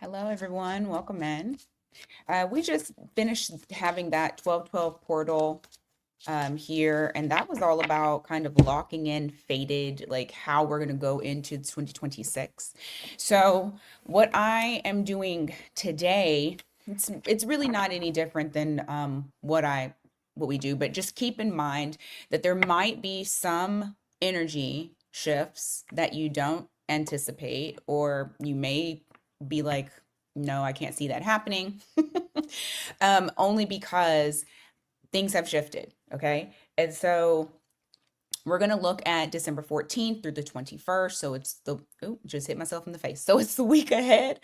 Hello, everyone. Welcome in. We just finished having that 12-12 portal here, and that was all about kind of locking in fated, like how we're going to go into 2026. So, what I am doing today, it's really not any different than what we do, but just keep in mind that there might be some energy shifts that you don't anticipate, or you may be like, no, I can't see that happening. Only because things have shifted. Okay. And so we're going to look at December 14th through the 21st. So it's just hit myself in the face. So it's the week ahead.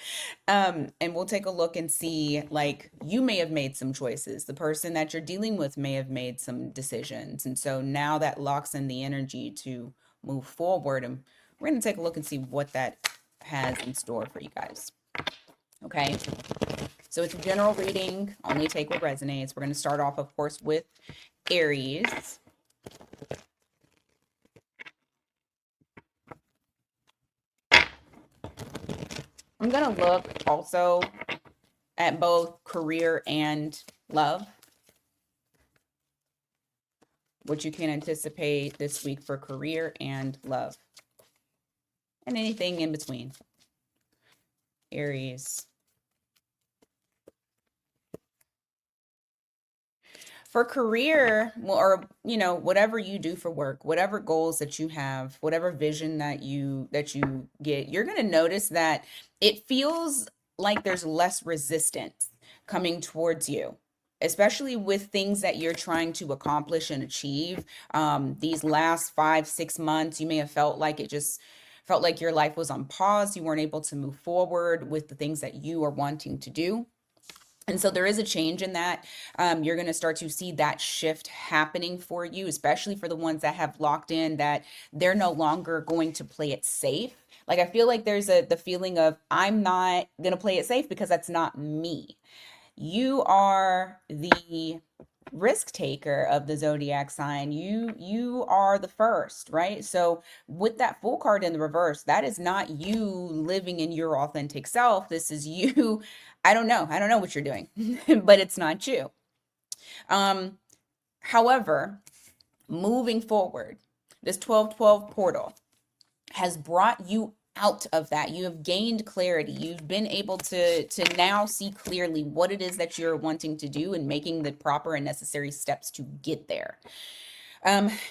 And we'll take a look and see, like, you may have made some choices. The person that you're dealing with may have made some decisions. And so now that locks in the energy to move forward. And we're going to take a look and see what that has in store for you guys. Okay. So it's a general reading, only take what resonates. We're going to start off, of course, with Aries. I'm going to look also at both career and love, what you can anticipate this week for career and love, and anything in between. Aries. For career, or whatever you do for work, whatever goals that you have, whatever vision that you get, you're going to notice that it feels like there's less resistance coming towards you, especially with things that you're trying to accomplish and achieve. These last 5 6 months, you may have felt like your life was on pause. You weren't able to move forward with the things that you are wanting to do. And so there is a change in that. You're going to start to see that shift happening for you, especially for the ones that have locked in that they're no longer going to play it safe. Like, I feel like there's the feeling of, I'm not going to play it safe because that's not me. You are the risk taker of the zodiac sign. You are the first, right? So with that Fool card in the reverse, that is not you living in your authentic self. This is you. I don't know what you're doing, but it's not you. um However, moving forward, this 12-12 portal has brought you out of that. You have gained clarity. You've been able to now see clearly what it is that you're wanting to do and making the proper and necessary steps to get there.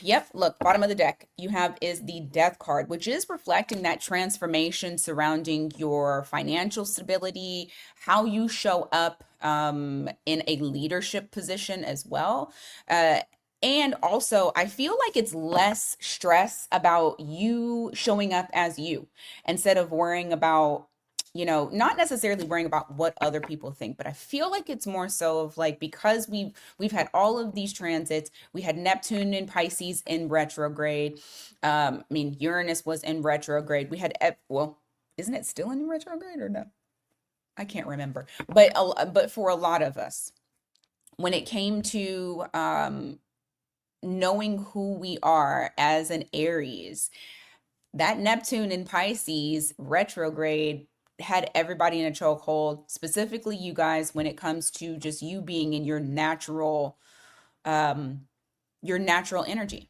Yep, look, bottom of the deck, you have is the death card, which is reflecting that transformation surrounding your financial stability, how you show up in a leadership position as well. And also, I feel like it's less stress about you showing up as you instead of worrying about, not necessarily worrying about what other people think, but I feel like it's more so of like, because we've had all of these transits. We had Neptune in Pisces in retrograde. I mean, Uranus was in retrograde. We had, well, isn't it still in retrograde or no? I can't remember. But for a lot of us, when it came to knowing who we are as an Aries, that Neptune in Pisces retrograde had everybody in a chokehold, specifically you guys, when it comes to just you being in um, your natural energy.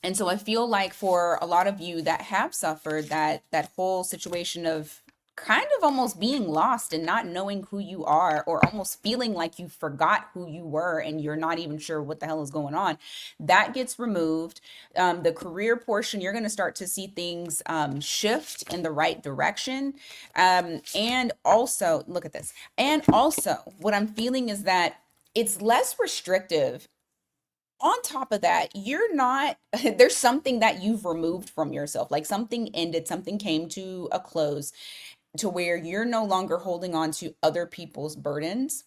And so I feel like for a lot of you that have suffered that whole situation of kind of almost being lost and not knowing who you are, or almost feeling like you forgot who you were and you're not even sure what the hell is going on, that gets removed. The career portion, you're going to start to see things shift in the right direction. And also, look at this. And also, what I'm feeling is that it's less restrictive. On top of that, you're not, there's something that you've removed from yourself, like something ended, something came to a close, to where you're no longer holding on to other people's burdens,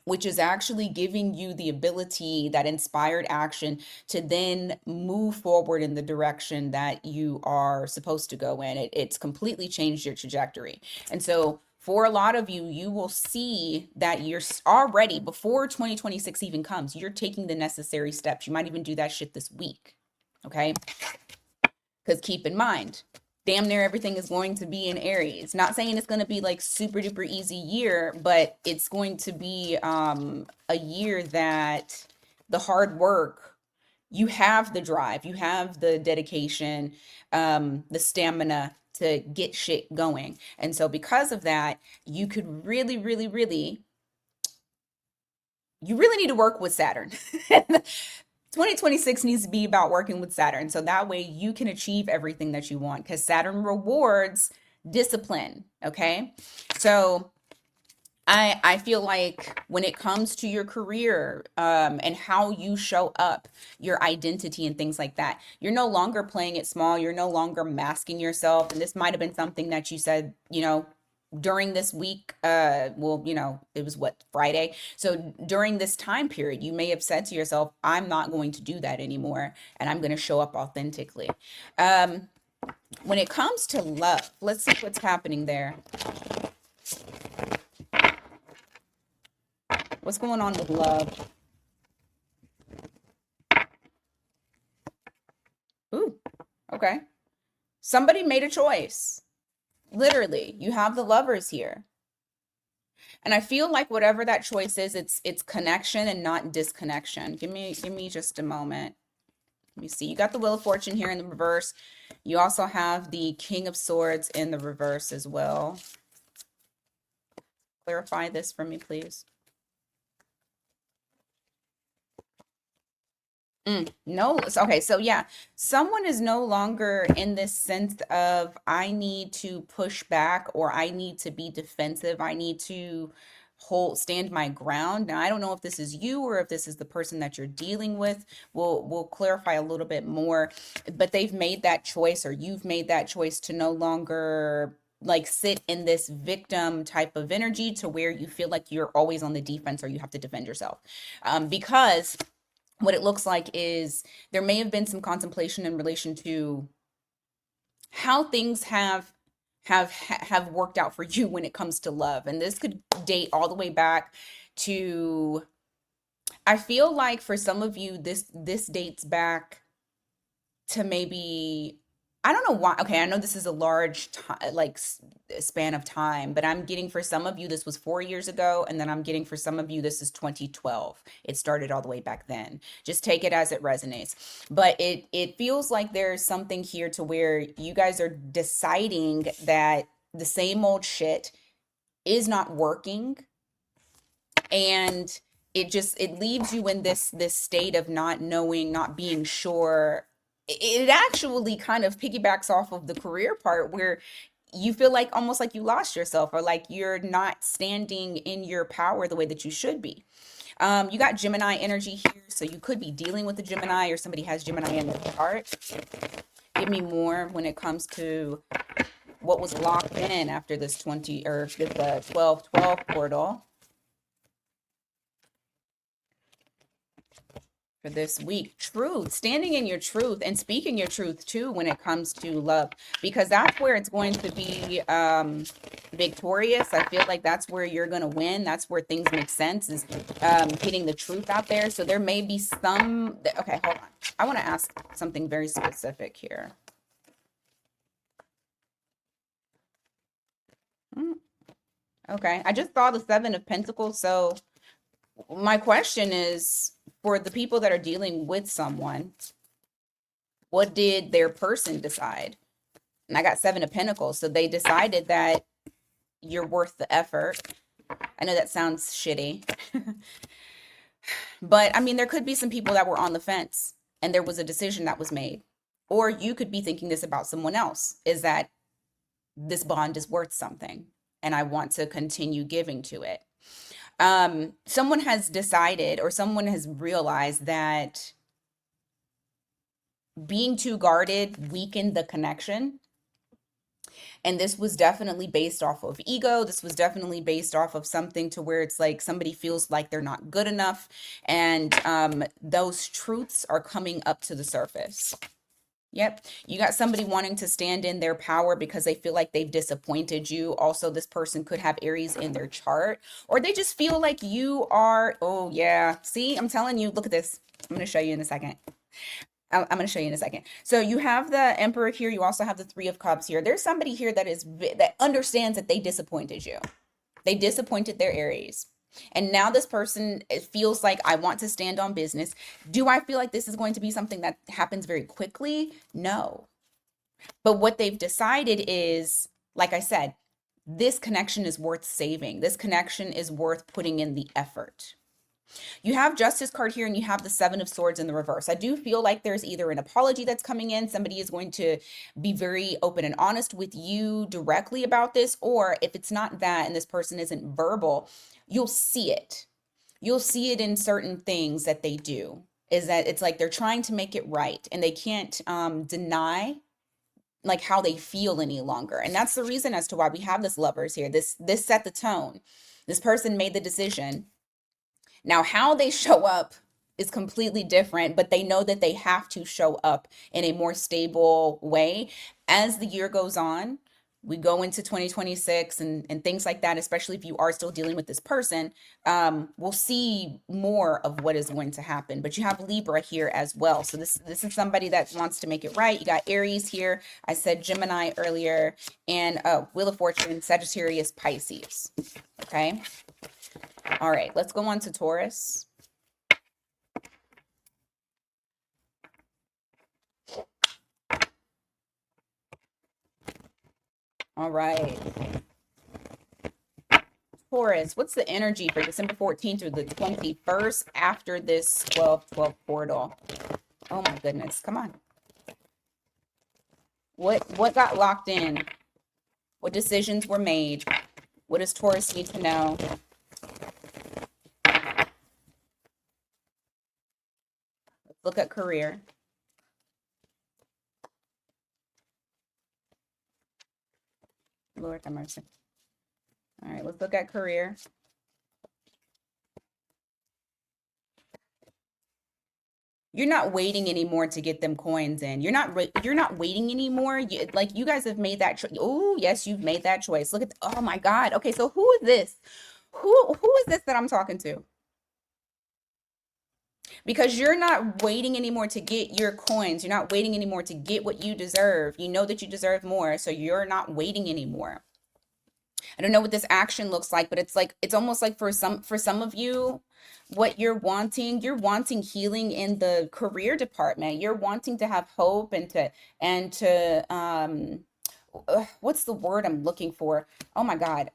which is actually giving you the ability, that inspired action, to then move forward in the direction that you are supposed to go in. It's completely changed your trajectory. And so for a lot of you, you will see that you're already, before 2026 even comes, you're taking the necessary steps. You might even do that shit this week. Okay. Because keep in mind, damn near everything is going to be in Aries. Not saying it's going to be like super duper easy year, but it's going to be a year that the hard work, you have the drive, you have the dedication, the stamina to get shit going. And so because of that, you could really, really, really, you really need to work with Saturn. 2026 needs to be about working with Saturn. So that way you can achieve everything that you want because Saturn rewards discipline. Okay. So I feel like when it comes to your career, and how you show up, your identity and things like that, you're no longer playing it small. You're no longer masking yourself. And this might have been something that you said, during this week, well, it was what, Friday. So during this time period, you may have said to yourself, I'm not going to do that anymore, and I'm going to show up authentically. Um, when it comes to love, let's see what's happening there. What's going on with love? Ooh, okay. Somebody made a choice. Literally, you have the lovers here. And I feel like whatever that choice is, it's connection and not disconnection. Give me just a moment. Let me see. You got the Wheel of Fortune here in the reverse. You also have the King of Swords in the reverse as well. Clarify this for me, please. No, okay, so yeah, someone is no longer in this sense of I need to push back or I need to be defensive. I need to stand my ground. Now, I don't know if this is you or if this is the person that you're dealing with. We'll clarify a little bit more, but they've made that choice or you've made that choice to no longer like sit in this victim type of energy to where you feel like you're always on the defense or you have to defend yourself. Because what it looks like is there may have been some contemplation in relation to how things have worked out for you when it comes to love, and this could date all the way back to, I feel like for some of you this dates back to maybe, I don't know why. Okay, I know this is a large span of time, but I'm getting for some of you this was 4 years ago, and then I'm getting for some of you this is 2012. It started all the way back then. Just take it as it resonates. But it feels like there's something here to where you guys are deciding that the same old shit is not working, and it leaves you in this state of not knowing, not being sure. It actually kind of piggybacks off of the career part where you feel like almost like you lost yourself or like you're not standing in your power the way that you should be. You got Gemini energy here, so you could be dealing with the Gemini or somebody has Gemini in their chart. Give me more when it comes to what was locked in after this 20 or the 12/12 portal for this week. Truth, standing in your truth and speaking your truth too when it comes to love, because that's where it's going to be victorious. I feel like that's where you're going to win. That's where things make sense, is getting the truth out there. So there may be some, okay, hold on. I want to ask something very specific here. Okay, I just saw the Seven of Pentacles. So my question is, for the people that are dealing with someone, what did their person decide? And I got Seven of Pentacles. So they decided that you're worth the effort. I know that sounds shitty. But I mean, there could be some people that were on the fence and there was a decision that was made. Or you could be thinking this about someone else, is that this bond is worth something and I want to continue giving to it. Someone has decided or someone has realized that being too guarded weakened the connection. And this was definitely based off of ego. This was definitely based off of something to where it's like somebody feels like they're not good enough. And those truths are coming up to the surface. Yep. You got somebody wanting to stand in their power because they feel like they've disappointed you. Also, this person could have Aries in their chart, or they just feel like you are, oh yeah. See, I'm telling you, look at this. I'm going to show you in a second. I'm going to show you in a second. So you have the Emperor here. You also have the Three of Cups here. There's somebody here that understands that they disappointed you. They disappointed their Aries. And now this person, it feels like I want to stand on business. Do I feel like this is going to be something that happens very quickly? No. But what they've decided is, like I said, this connection is worth saving. This connection is worth putting in the effort. You have Justice card here and you have the Seven of Swords in the reverse. I do feel like there's either an apology that's coming in, somebody is going to be very open and honest with you directly about this, or if it's not that and this person isn't verbal, you'll see it. You'll see it in certain things that they do, is that it's like they're trying to make it right and they can't deny like how they feel any longer. And that's the reason as to why we have this Lovers here. This set the tone. This person made the decision. Now, how they show up is completely different, but they know that they have to show up in a more stable way. As the year goes on, we go into 2026 and things like that, especially if you are still dealing with this person, we'll see more of what is going to happen. But you have Libra here as well. So this is somebody that wants to make it right. You got Aries here. I said Gemini earlier, and Wheel of Fortune, Sagittarius, Pisces. Okay. All right, let's go on to Taurus. All right. Taurus, what's the energy for December 14th through the 21st after this 12/12 portal? Oh my goodness, come on. What got locked in? What decisions were made? What does Taurus need to know? Let's look at career. Lord have mercy. All right, let's look at career. You're not waiting anymore to get them coins in. You're not waiting anymore. Like you guys have made that choice. Oh, yes, you've made that choice. Look at oh my God. Okay, so who is this? Who is this that I'm talking to? Because you're not waiting anymore to get your coins. You're not waiting anymore to get what you deserve. You know that you deserve more, so you're not waiting anymore. I don't know what this action looks like, but it's almost like for some of you, what you're wanting healing in the career department. You're wanting to have hope and to what's the word I'm looking for? Oh my God.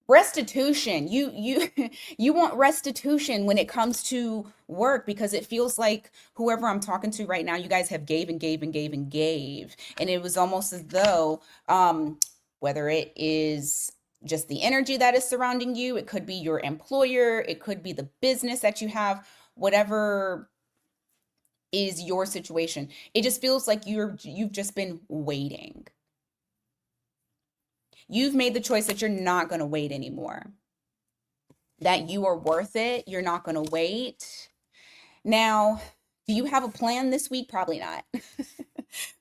Restitution. You you want restitution when it comes to work, because it feels like whoever I'm talking to right now, you guys have gave and gave and gave and gave, and it was almost as though whether it is just the energy that is surrounding you, it could be your employer, it could be the business that you have, whatever is your situation, it just feels like you've just been waiting. You've made the choice that you're not going to wait anymore, that you are worth it. You're not going to wait. Now, do you have a plan this week? Probably not.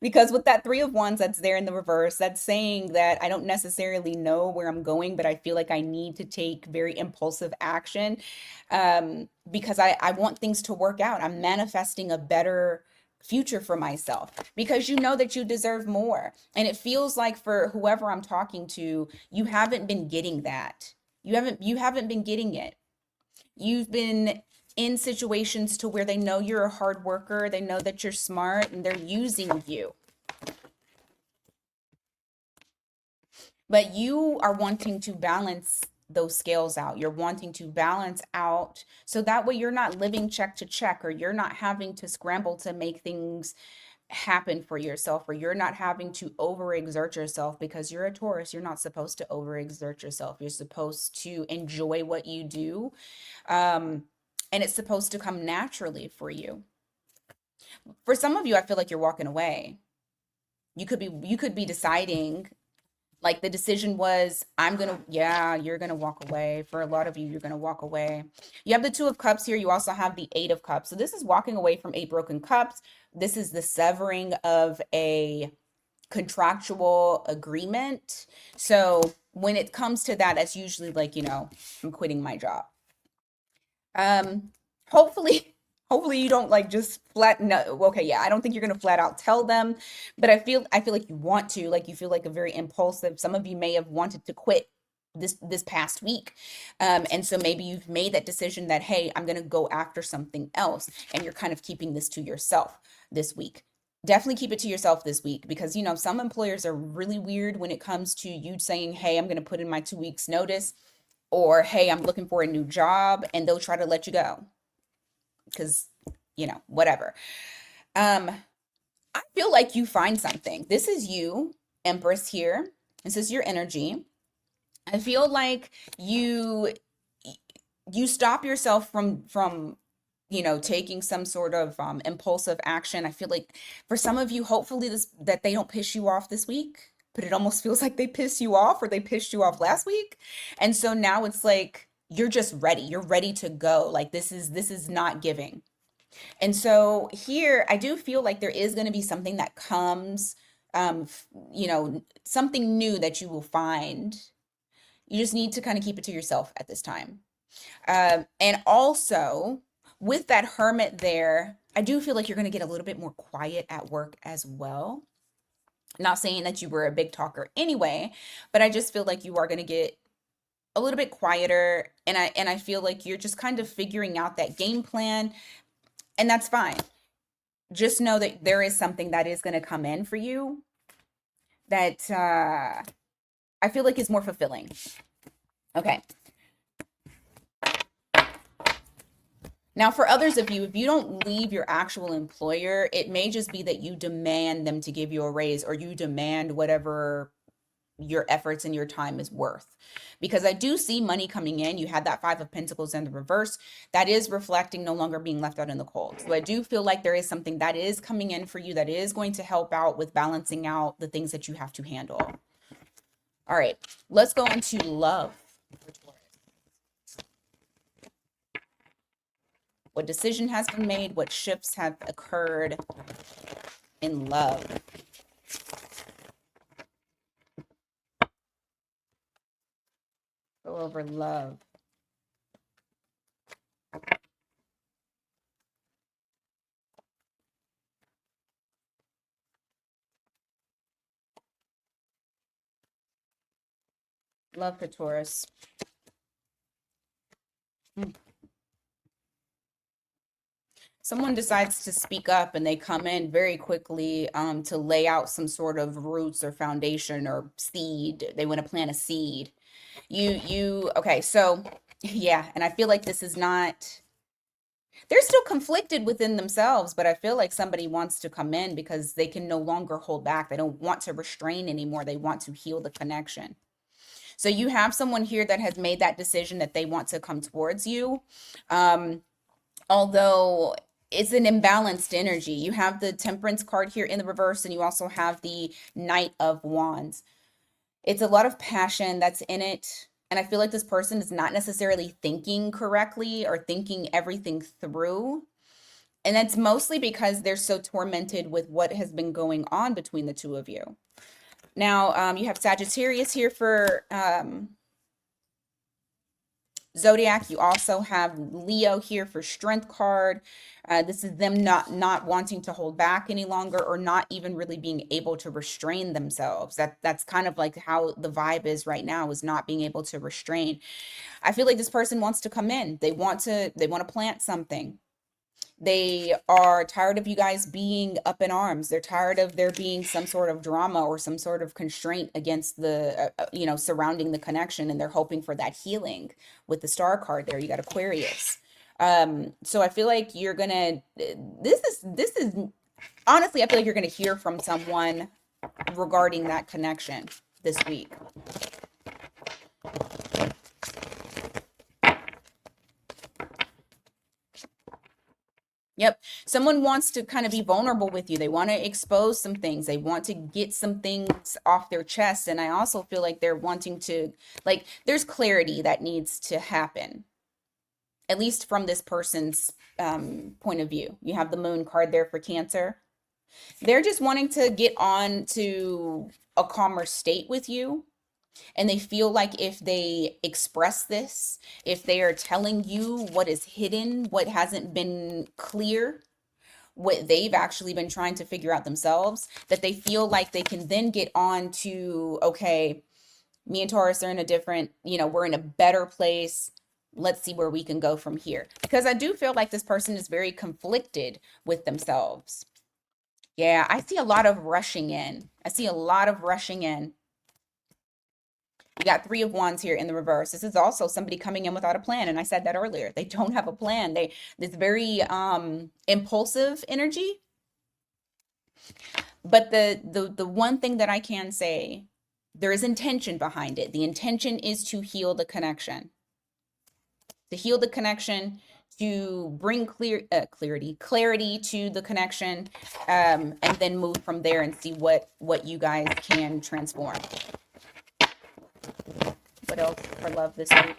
Because with that Three of Wands that's there in the reverse, that's saying that I don't necessarily know where I'm going, but I feel like I need to take very impulsive action because I want things to work out. I'm manifesting a better future for myself because you know that you deserve more. And it feels like for whoever I'm talking to, you haven't been getting that. You haven't been getting it. You've been in situations to where they know you're a hard worker, they know that you're smart, and they're using you. But you are wanting to balance those scales out. You're wanting to balance out so that way you're not living check to check, or you're not having to scramble to make things happen for yourself, or you're not having to overexert yourself, because you're a Taurus. You're not supposed to overexert yourself. You're supposed to enjoy what you do. And it's supposed to come naturally for you. For some of you, I feel like you're walking away. You could be deciding, like the decision was, yeah, you're gonna walk away. For a lot of you, you're gonna walk away. You have the Two of Cups here. You also have the Eight of Cups. So this is walking away from 8 broken cups. This is the severing of a contractual agreement. So when it comes to that, that's usually like, I'm quitting my job. Hopefully, Hopefully you don't like just flat no, okay, yeah, I don't think you're gonna flat out tell them, but I feel like you want to, like you feel like a very impulsive. Some of you may have wanted to quit this past week. And so maybe you've made that decision that, hey, I'm gonna go after something else, and you're kind of keeping this to yourself this week. Definitely keep it to yourself this week because some employers are really weird when it comes to you saying, hey, I'm gonna put in my 2 weeks notice, or hey, I'm looking for a new job, and they'll try to let you go because whatever. um I feel like you find something. This is you, Empress here. This is your energy. I feel like you stop yourself from taking some sort of impulsive action. I feel like for some of you, hopefully that they don't piss you off this week, but it almost feels like they piss you off or they pissed you off last week. And so now it's like you're just ready. You're ready to go. Like this is not giving. And so here, I do feel like there is going to be something that comes, something new that you will find. You just need to kind of keep it to yourself at this time. And also, with that hermit there, I do feel like you're going to get a little bit more quiet at work as well. Not saying that you were a big talker anyway, but I just feel like you are going to get a little bit quieter, and I feel like you're just kind of figuring out that game plan, and that's fine. Just know that there is something that is going to come in for you that I feel like is more fulfilling. Okay. Now, for others of you, if you don't leave your actual employer, it may just be that you demand them to give you a raise, or you demand whatever your efforts and your time is worth. Because I do see money coming in. You had that Five of Pentacles in the reverse. That is reflecting no longer being left out in the cold. So I do feel like there is something that is coming in for you that is going to help out with balancing out the things that you have to handle. All right, let's go into love. What decision has been made? What shifts have occurred in love? Go over love. Love for Taurus. Someone decides to speak up and they come in very quickly to lay out some sort of roots or foundation or seed. They want to plant a seed. Okay, so yeah, and I feel like this is not, they're still conflicted within themselves, but I feel like somebody wants to come in because they can no longer hold back. They don't want to restrain anymore. They want to heal the connection. So you have someone here that has made that decision that they want to come towards you. Although it's an imbalanced energy. You have the Temperance card here in the reverse, and you also have the Knight of Wands. It's a lot of passion that's in it. And I feel like this person is not necessarily thinking correctly or thinking everything through. And that's mostly because they're so tormented with what has been going on between the two of you. Now, you have Sagittarius here for Zodiac. You also have Leo here for Strength card. This is them not wanting to hold back any longer, or not even really being able to restrain themselves. That's kind of like how the vibe is right now, is not being able to restrain. I feel like this person wants to come in. They want to plant something. They are tired of you guys being up in arms. They're tired of there being some sort of drama or some sort of constraint against the, surrounding the connection. And they're hoping for that healing with the Star card there. You got Aquarius. So I feel like you're gonna, this is, honestly, I feel like you're gonna hear from someone regarding that connection this week. Yep. Someone wants to kind of be vulnerable with you. They want to expose some things. They want to get some things off their chest. And I also feel like they're wanting to, like, there's clarity that needs to happen, at least from this person's point of view. You have the Moon card there for Cancer. They're just wanting to get on to a calmer state with you. And they feel like if they express this, if they are telling you what is hidden, what hasn't been clear, what they've actually been trying to figure out themselves, that they feel like they can then get on to, okay, me and Taurus are in a different, we're in a better place. Let's see where we can go from here. Because I do feel like this person is very conflicted with themselves. Yeah, I see a lot of rushing in. I see a lot of rushing in. You got Three of Wands here in the reverse. This is also somebody coming in without a plan. And I said that earlier. They don't have a plan. This very impulsive energy. But the one thing that I can say, there is intention behind it. The intention is to heal the connection. To heal the connection, to bring clarity to the connection, and then move from there and see what you guys can transform. What else for love this week?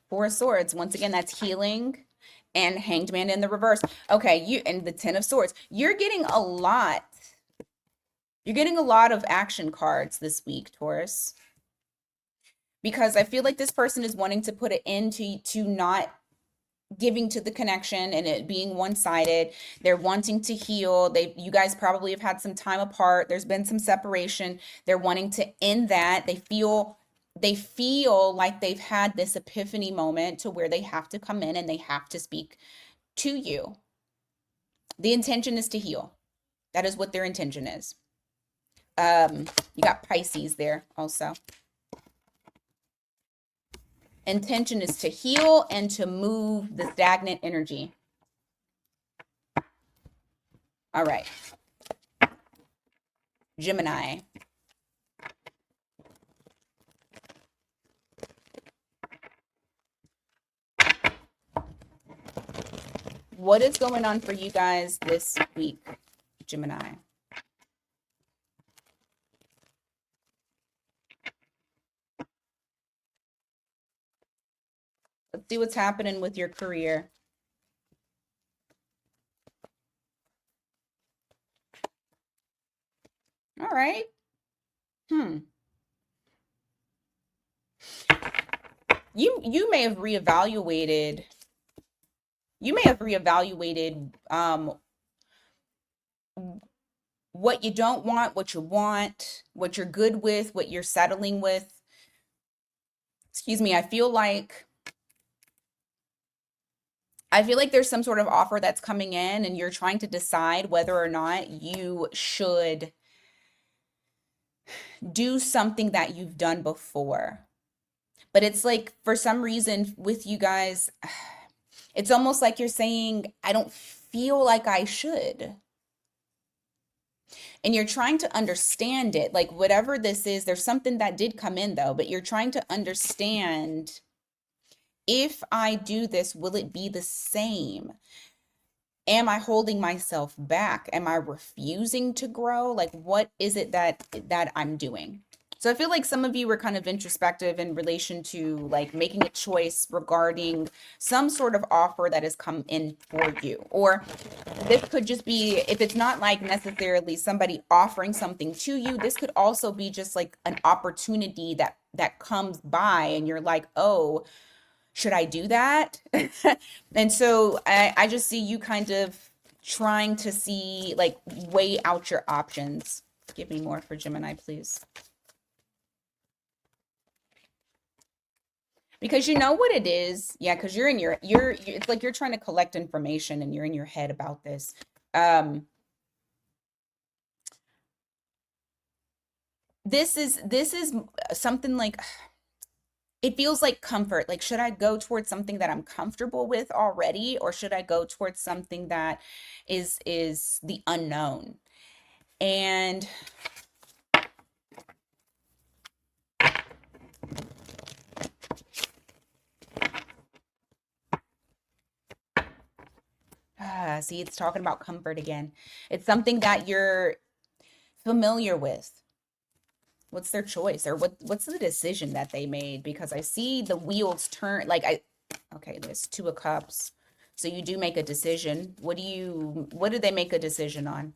Four of Swords. Once again, that's healing, and Hanged Man in the reverse. Okay, and the Ten of Swords. You're getting a lot. You're getting a lot of action cards this week, Taurus. Because I feel like this person is wanting to put an end to not giving to the connection and it being one-sided. They're wanting to heal. You guys probably have had some time apart. There's been some separation. They're wanting to end that. They feel like they've had this epiphany moment to where they have to come in and they have to speak to you. The intention is to heal. That is what their intention is. You got Pisces there also. Intention is to heal and to move the stagnant energy. All right. Gemini. What is going on for you guys this week, Gemini? Let's see what's happening with your career. All right. You may have reevaluated. You may have reevaluated what you don't want, what you want, what you're good with, what you're settling with. Excuse me. I feel like there's some sort of offer that's coming in and you're trying to decide whether or not you should do something that you've done before. But it's like, for some reason with you guys, it's almost like you're saying, I don't feel like I should. And you're trying to understand it. Like, whatever this is, there's something that did come in though, but you're trying to understand, if I do this, will it be the same? Am I holding myself back? Am I refusing to grow? Like, what is it that I'm doing? So I feel like some of you were kind of introspective in relation to like making a choice regarding some sort of offer that has come in for you. Or this could just be, if it's not like necessarily somebody offering something to you, this could also be just like an opportunity that comes by and you're like, oh, should I do that? And so I just see you kind of trying to see, like, weigh out your options. Give me more for Gemini, please. Because you know what it is. Yeah, because you're it's like you're trying to collect information and you're in your head about this. This is something like, it feels like comfort. Like, should I go towards something that I'm comfortable with already, or should I go towards something that is the unknown? And see, it's talking about comfort again. It's something that you're familiar with. What's their choice, or what's the decision that they made? Because I see the wheels turn. Like, okay, there's Two of Cups. So you do make a decision. What did they make a decision on?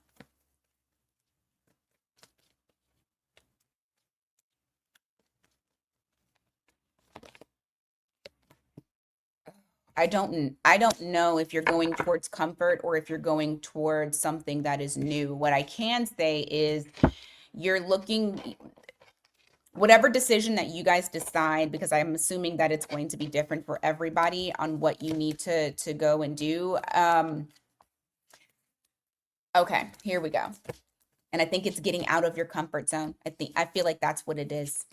I don't know if you're going towards comfort or if you're going towards something that is new. What I can say is you're looking, whatever decision that you guys decide, because I'm assuming that it's going to be different for everybody on what you need to go and do. Okay, here we go. And I think it's getting out of your comfort zone. I feel like that's what it is.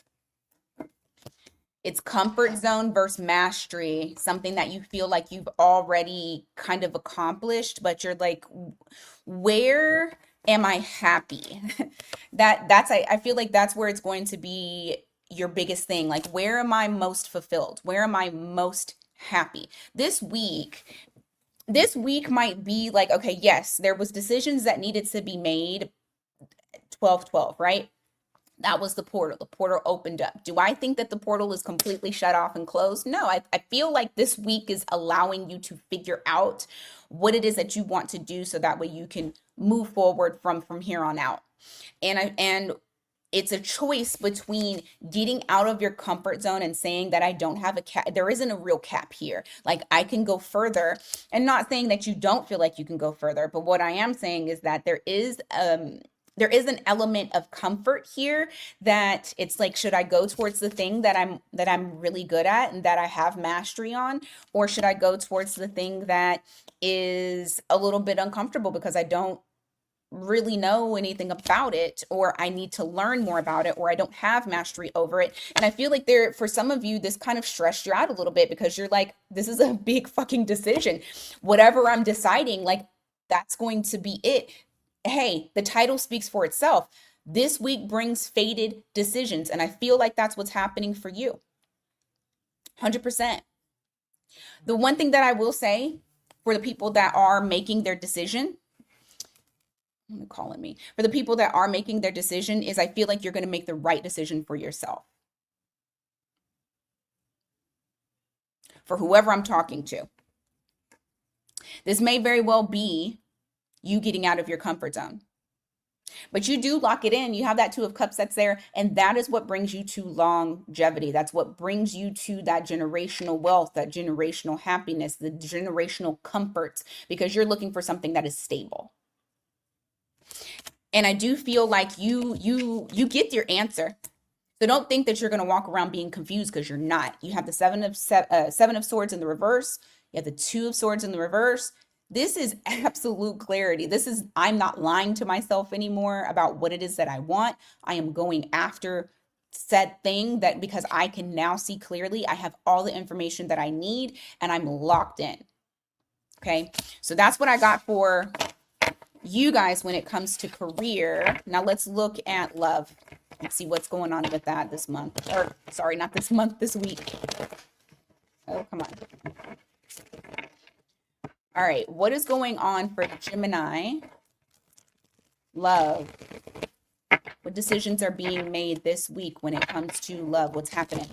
It's comfort zone versus mastery, something that you feel like you've already kind of accomplished, but you're like, where am I happy? I feel like that's where it's going to be your biggest thing. Like, where am I most fulfilled? Where am I most happy? This week might be like, okay, yes, there was decisions that needed to be made 12/12, right? That was the portal. The portal opened up. Do I think that the portal is completely shut off and closed? No, I feel like this week is allowing you to figure out what it is that you want to do so that way you can move forward from here on out. And it's a choice between getting out of your comfort zone and saying that I don't have a cap. There isn't a real cap here. Like, I can go further, and not saying that you don't feel like you can go further, but what I am saying is that there is an element of comfort here, that it's like, should I go towards the thing that I'm really good at and that I have mastery on, or should I go towards the thing that is a little bit uncomfortable because I don't really know anything about it, or I need to learn more about it, or I don't have mastery over it. And I feel like for some of you, this kind of stressed you out a little bit because you're like, this is a big fucking decision. Whatever I'm deciding, like, that's going to be it. Hey, the title speaks for itself. This week brings fated decisions, and I feel like that's what's happening for you. 100%. The one thing that I will say for the people that are making their decision, calling me, for the people that are making their decision, is I feel like you're going to make the right decision for yourself. For whoever I'm talking to. This may very well be you getting out of your comfort zone. But you do lock it in. You have that Two of Cups that's there. And that is what brings you to longevity. That's what brings you to that generational wealth, that generational happiness, the generational comforts, because you're looking for something that is stable. And I do feel like you get your answer. So don't think that you're going to walk around being confused, because you're not. You have the seven of swords in the reverse. You have the Two of Swords in the reverse. This is absolute clarity. I'm not lying to myself anymore about what it is that I want. I am going after said thing, that because I can now see clearly. I have all the information that I need, and I'm locked in. Okay. So that's what I got for you guys when it comes to career. Now let's look at love and see what's going on with that this month. Or sorry, not this month, this week. Oh, come on. All right, what is going on for Gemini? Love. What decisions are being made this week when it comes to love? What's happening?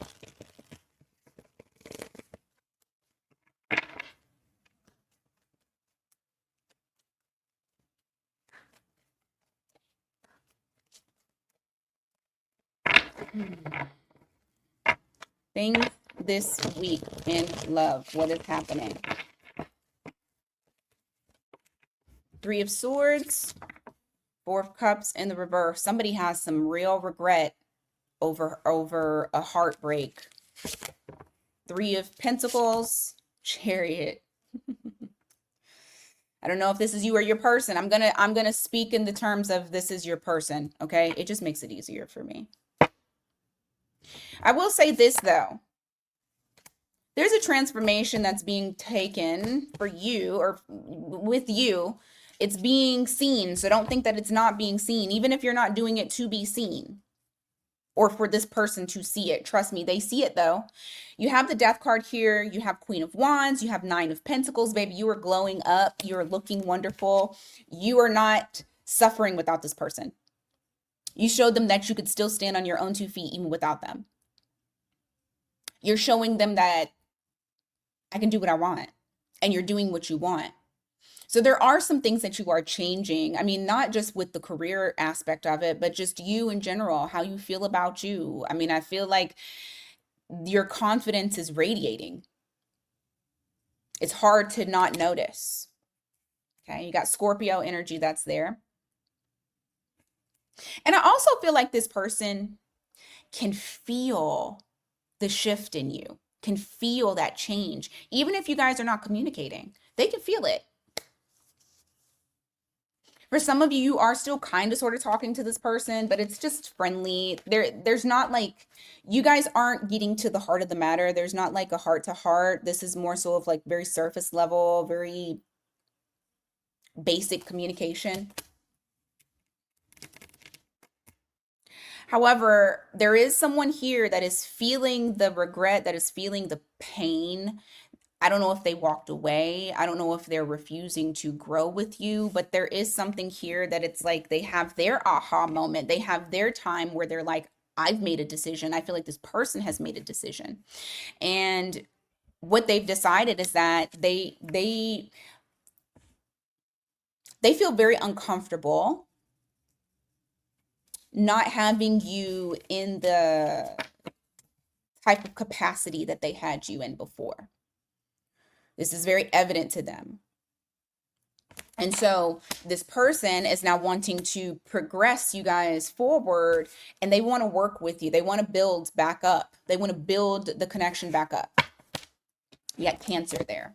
Things this week in love. What is happening? Three of Swords, Four of Cups in the reverse. Somebody has some real regret over a heartbreak. Three of Pentacles, Chariot. I don't know if this is you or your person. I'm gonna speak in the terms of this is your person, okay? It just makes it easier for me. I will say this though. There's a transformation that's being taken for you, or with you. It's being seen. So don't think that it's not being seen, even if you're not doing it to be seen or for this person to see it. Trust me, they see it though. You have the Death card here. You have Queen of Wands. You have Nine of Pentacles. Baby, you are glowing up. You're looking wonderful. You are not suffering without this person. You showed them that you could still stand on your own 2 feet even without them. You're showing them that I can do what I want, and you're doing what you want. So there are some things that you are changing. I mean, not just with the career aspect of it, but just you in general, how you feel about you. I mean, I feel like your confidence is radiating. It's hard to not notice. Okay, you got Scorpio energy that's there. And I also feel like this person can feel the shift in you, can feel that change. Even if you guys are not communicating, they can feel it. For some of you, you are still kind of sort of talking to this person, but it's just friendly. There's not like, you guys aren't getting to the heart of the matter. There's not like a heart to heart. This is more so of like very surface level, very basic communication. However, there is someone here that is feeling the regret, that is feeling the pain. I don't know if they walked away. I don't know if they're refusing to grow with you, but there is something here that it's like they have their aha moment. They have their time where they're like, I've made a decision. I feel like this person has made a decision. And what they've decided is that they feel very uncomfortable not having you in the type of capacity that they had you in before. This is very evident to them. And so this person is now wanting to progress you guys forward, and they want to work with you. They want to build back up. They want to build the connection back up. You got Cancer there.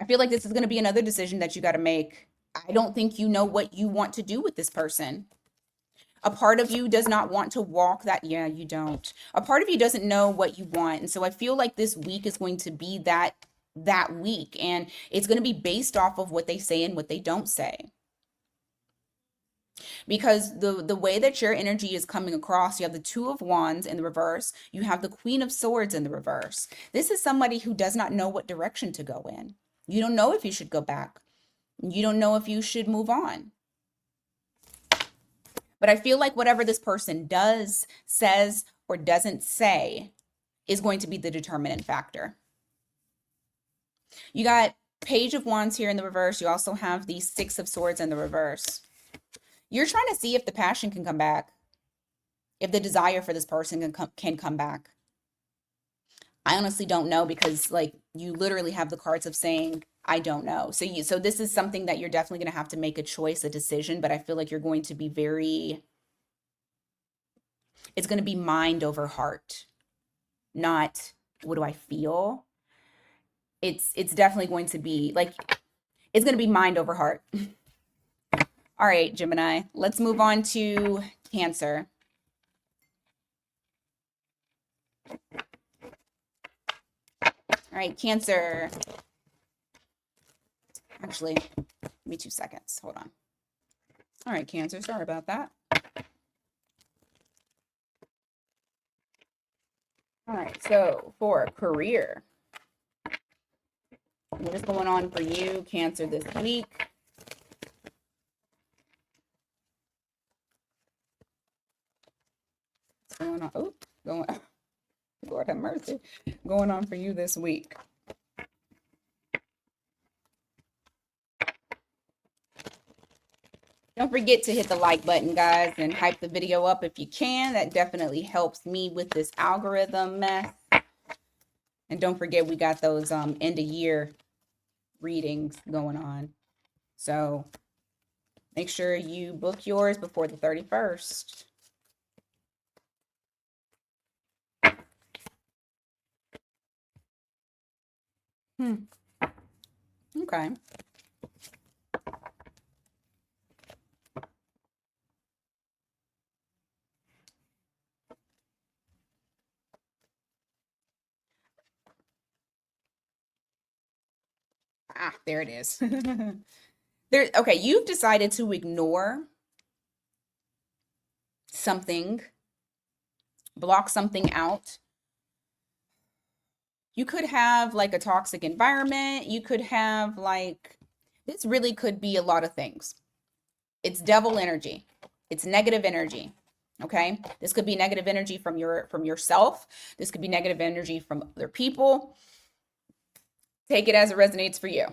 I feel like this is going to be another decision that you got to make. I don't think you know what you want to do with this person. A part of you does not want to walk that. Yeah, you don't. A part of you doesn't know what you want. And so I feel like this week is going to be that week, and it's going to be based off of what they say and what they don't say. Because the way that your energy is coming across, you have the Two of Wands in the reverse, you have the Queen of Swords in the reverse. This is somebody who does not know what direction to go in. You don't know if you should go back. You don't know if you should move on. But I feel like whatever this person does, says, or doesn't say is going to be the determinant factor. You got Page of Wands here in the reverse. You also have the Six of Swords in the reverse. You're trying to see if the passion can come back, if the desire for this person can come back. I honestly don't know, because like you literally have the cards of saying, I don't know. So this is something that you're definitely going to have to make a choice, a decision, but I feel like you're going to be it's going to be mind over heart, not what do I feel. It's definitely going to be like, it's going to be mind over heart. All right, Gemini, let's move on to Cancer. All right, Cancer. Actually, give me 2 seconds. Hold on. All right, Cancer, sorry about that. All right, so for career, what is going on for you, Cancer, this week? What's going on? Oh, Lord have mercy. Going on for you this week. Don't forget to hit the like button, guys, and hype the video up if you can. That definitely helps me with this algorithm mess. And don't forget, we got those end of year readings going on. So make sure you book yours before the 31st. Okay. Ah, there it is. Okay, you've decided to ignore something, block something out. You could have like a toxic environment. You could have like, this really could be a lot of things. It's devil energy. It's negative energy. Okay? This could be negative energy from yourself. This could be negative energy from other people. Take it as it resonates for you.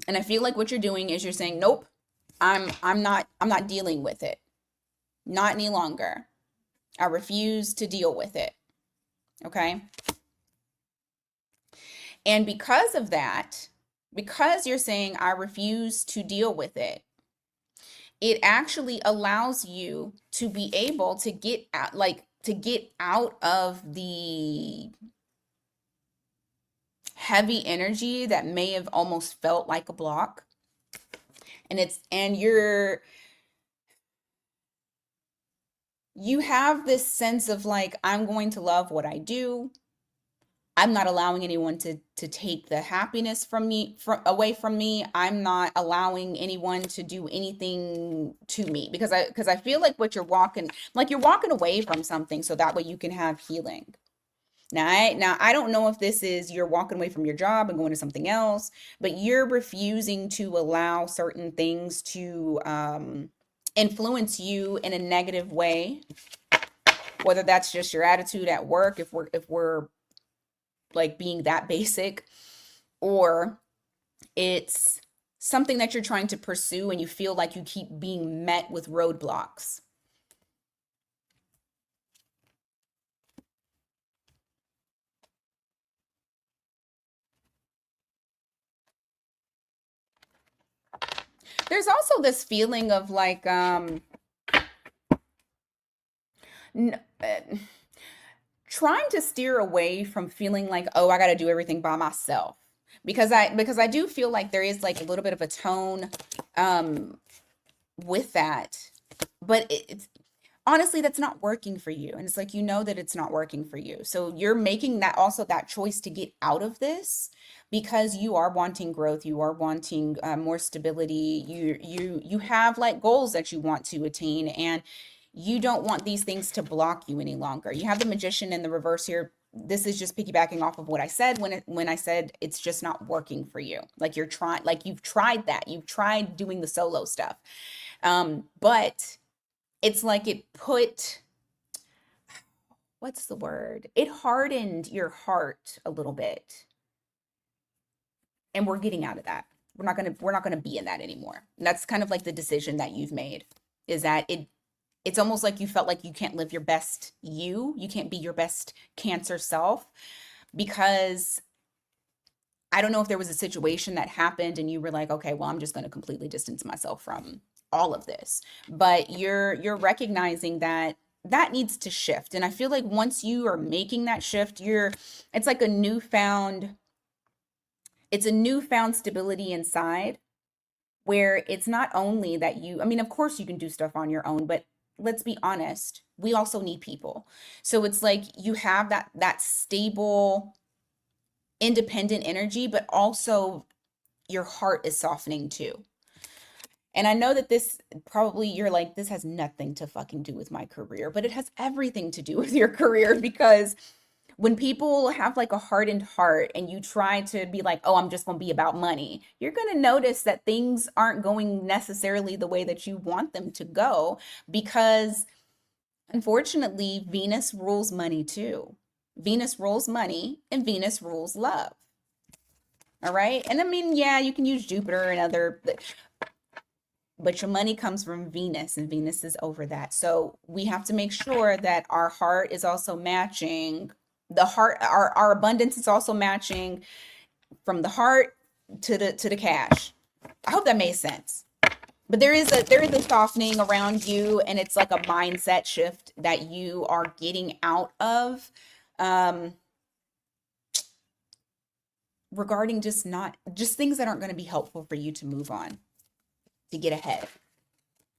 And I feel like what you're doing is you're saying, nope, I'm not dealing with it. Not any longer. I refuse to deal with it. Okay. And because of that, because you're saying I refuse to deal with it, it actually allows you to be able to get out, like to get out of the heavy energy that may have almost felt like a block. And you have this sense of like, I'm going to love what I do. I'm not allowing anyone to take the happiness from me, from away from me. I'm not allowing anyone to do anything to me, because I feel like what you're walking away from something so that way you can have healing. Now I don't know if this is you're walking away from your job and going to something else, but you're refusing to allow certain things to influence you in a negative way, whether that's just your attitude at work, if we're like being that basic, or it's something that you're trying to pursue and you feel like you keep being met with roadblocks. There's also this feeling of like n- uh, trying to steer away from feeling like, oh, I got to do everything by myself, because I do feel like there is like a little bit of a tone um with that, but it's honestly that's not working for you, and it's like, you know that it's not working for you, so you're making that also that choice to get out of this because you are wanting growth, you are wanting more stability, you have like goals that you want to attain, and you don't want these things to block you any longer. You have the magician in the reverse here. This is just piggybacking off of what I said when I said it's just not working for you, like you're trying, like you've tried that, you've tried doing the solo stuff, but it's like it put, what's the word? It hardened your heart a little bit. And we're getting out of that. We're not gonna be in that anymore. And that's kind of like the decision that you've made. Is that it's almost like you felt like you can't live your best you can't be your best cancer self, because I don't know if there was a situation that happened and you were like, okay, well, I'm just going to completely distance myself from all of this. But you're recognizing that that needs to shift. And I feel like once you are making that shift, it's like it's a newfound stability inside, where it's not only that I mean, of course you can do stuff on your own, but let's be honest, we also need people. So it's like you have that stable independent energy, but also your heart is softening too. And I know that this probably you're like, this has nothing to fucking do with my career, but it has everything to do with your career, because when people have like a hardened heart and you try to be like, oh, I'm just going to be about money, you're going to notice that things aren't going necessarily the way that you want them to go, because unfortunately, Venus rules money too. Venus rules money and Venus rules love. All right. And I mean, yeah, you can use Jupiter and other, but your money comes from Venus and Venus is over that. So we have to make sure that our heart is also matching the heart, our abundance is also matching from the heart to the cash. I hope that made sense. But there is a softening around you, and it's like a mindset shift that you are getting out of, um regarding just things that aren't going to be helpful for you to move on, to get ahead.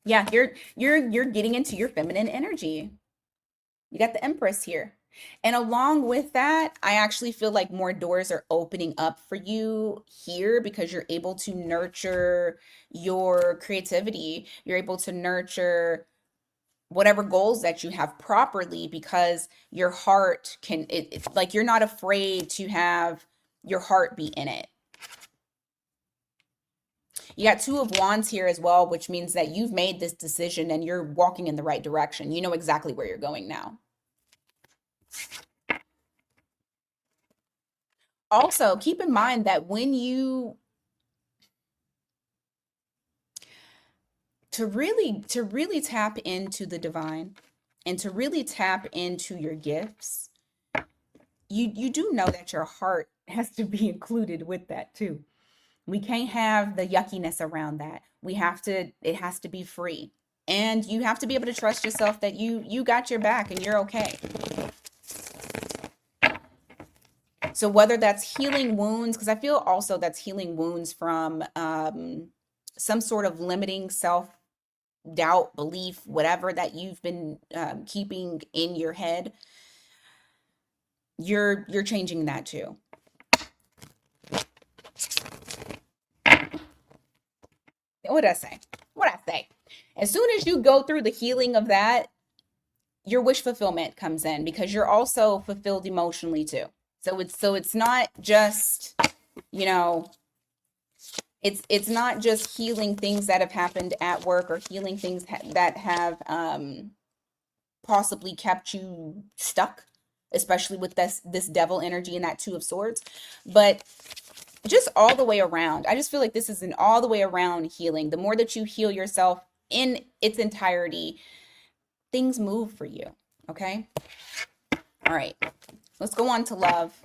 Yeah, you're getting into your feminine energy. You got the Empress here. And along with that, I actually feel like more doors are opening up for you here, because you're able to nurture your creativity. You're able to nurture whatever goals that you have properly, because your heart it's like you're not afraid to have your heart be in it. You got Two of Wands here as well, which means that you've made this decision and you're walking in the right direction. You know exactly where you're going now. Also, keep in mind that when you to really tap into the divine and to really tap into your gifts, you do know that your heart has to be included with that too. We can't have the yuckiness around that. It has to be free. And you have to be able to trust yourself that you got your back and you're okay. So whether that's healing wounds, because I feel also that's healing wounds from some sort of limiting self doubt, belief, whatever that you've been keeping in your head, you're changing that too. What did I say? What did I say? As soon as you go through the healing of that, your wish fulfillment comes in because you're also fulfilled emotionally too. So it's not just, you know, it's not just healing things that have happened at work or healing things that have possibly kept you stuck, especially with this devil energy and that two of swords, but just all the way around. I just feel like this is an all the way around healing. The more that you heal yourself in its entirety, things move for you. Okay. All right. Let's go on to love.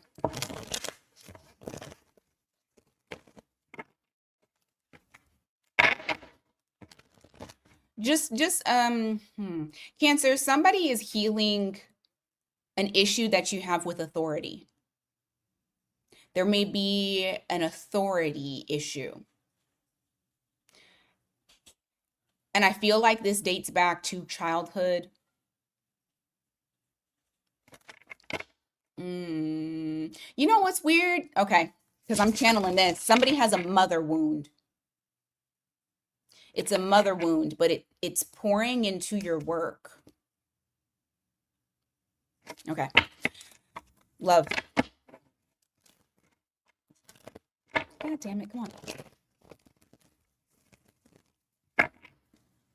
Cancer, somebody is healing an issue that you have with authority. There may be an authority issue. And I feel like this dates back to childhood. You know what's weird? Okay, because I'm channeling this. Somebody has a mother wound. It's a mother wound, but it's pouring into your work. Okay. Love. God damn it, come on.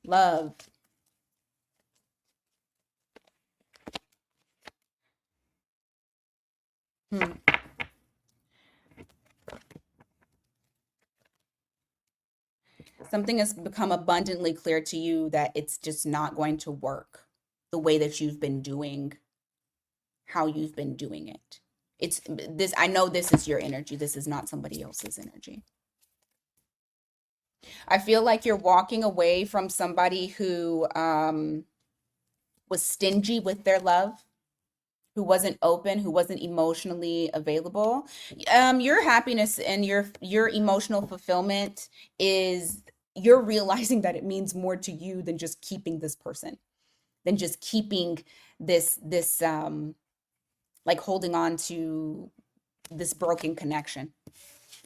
Love. Something has become abundantly clear to you that it's just not going to work the way that you've been doing, how you've been doing it. It's this, I know this is your energy. This is not somebody else's energy. I feel like you're walking away from somebody who was stingy with their love, who wasn't open, who wasn't emotionally available. Your happiness and your emotional fulfillment is you're realizing that it means more to you than just keeping this person, than just keeping this like holding on to this broken connection.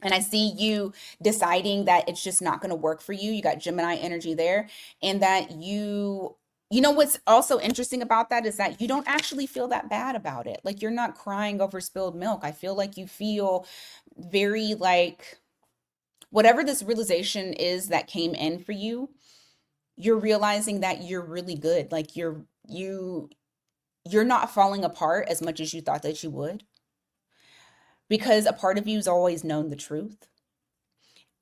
And I see you deciding that it's just not going to work for you. You got Gemini energy there, and that you know what's also interesting about that is that you don't actually feel that bad about it. Like you're not crying over spilled milk. I feel like you feel very like whatever this realization is that came in for you, you're realizing that you're really good. Like you're not falling apart as much as you thought that you would, because a part of you's always known the truth.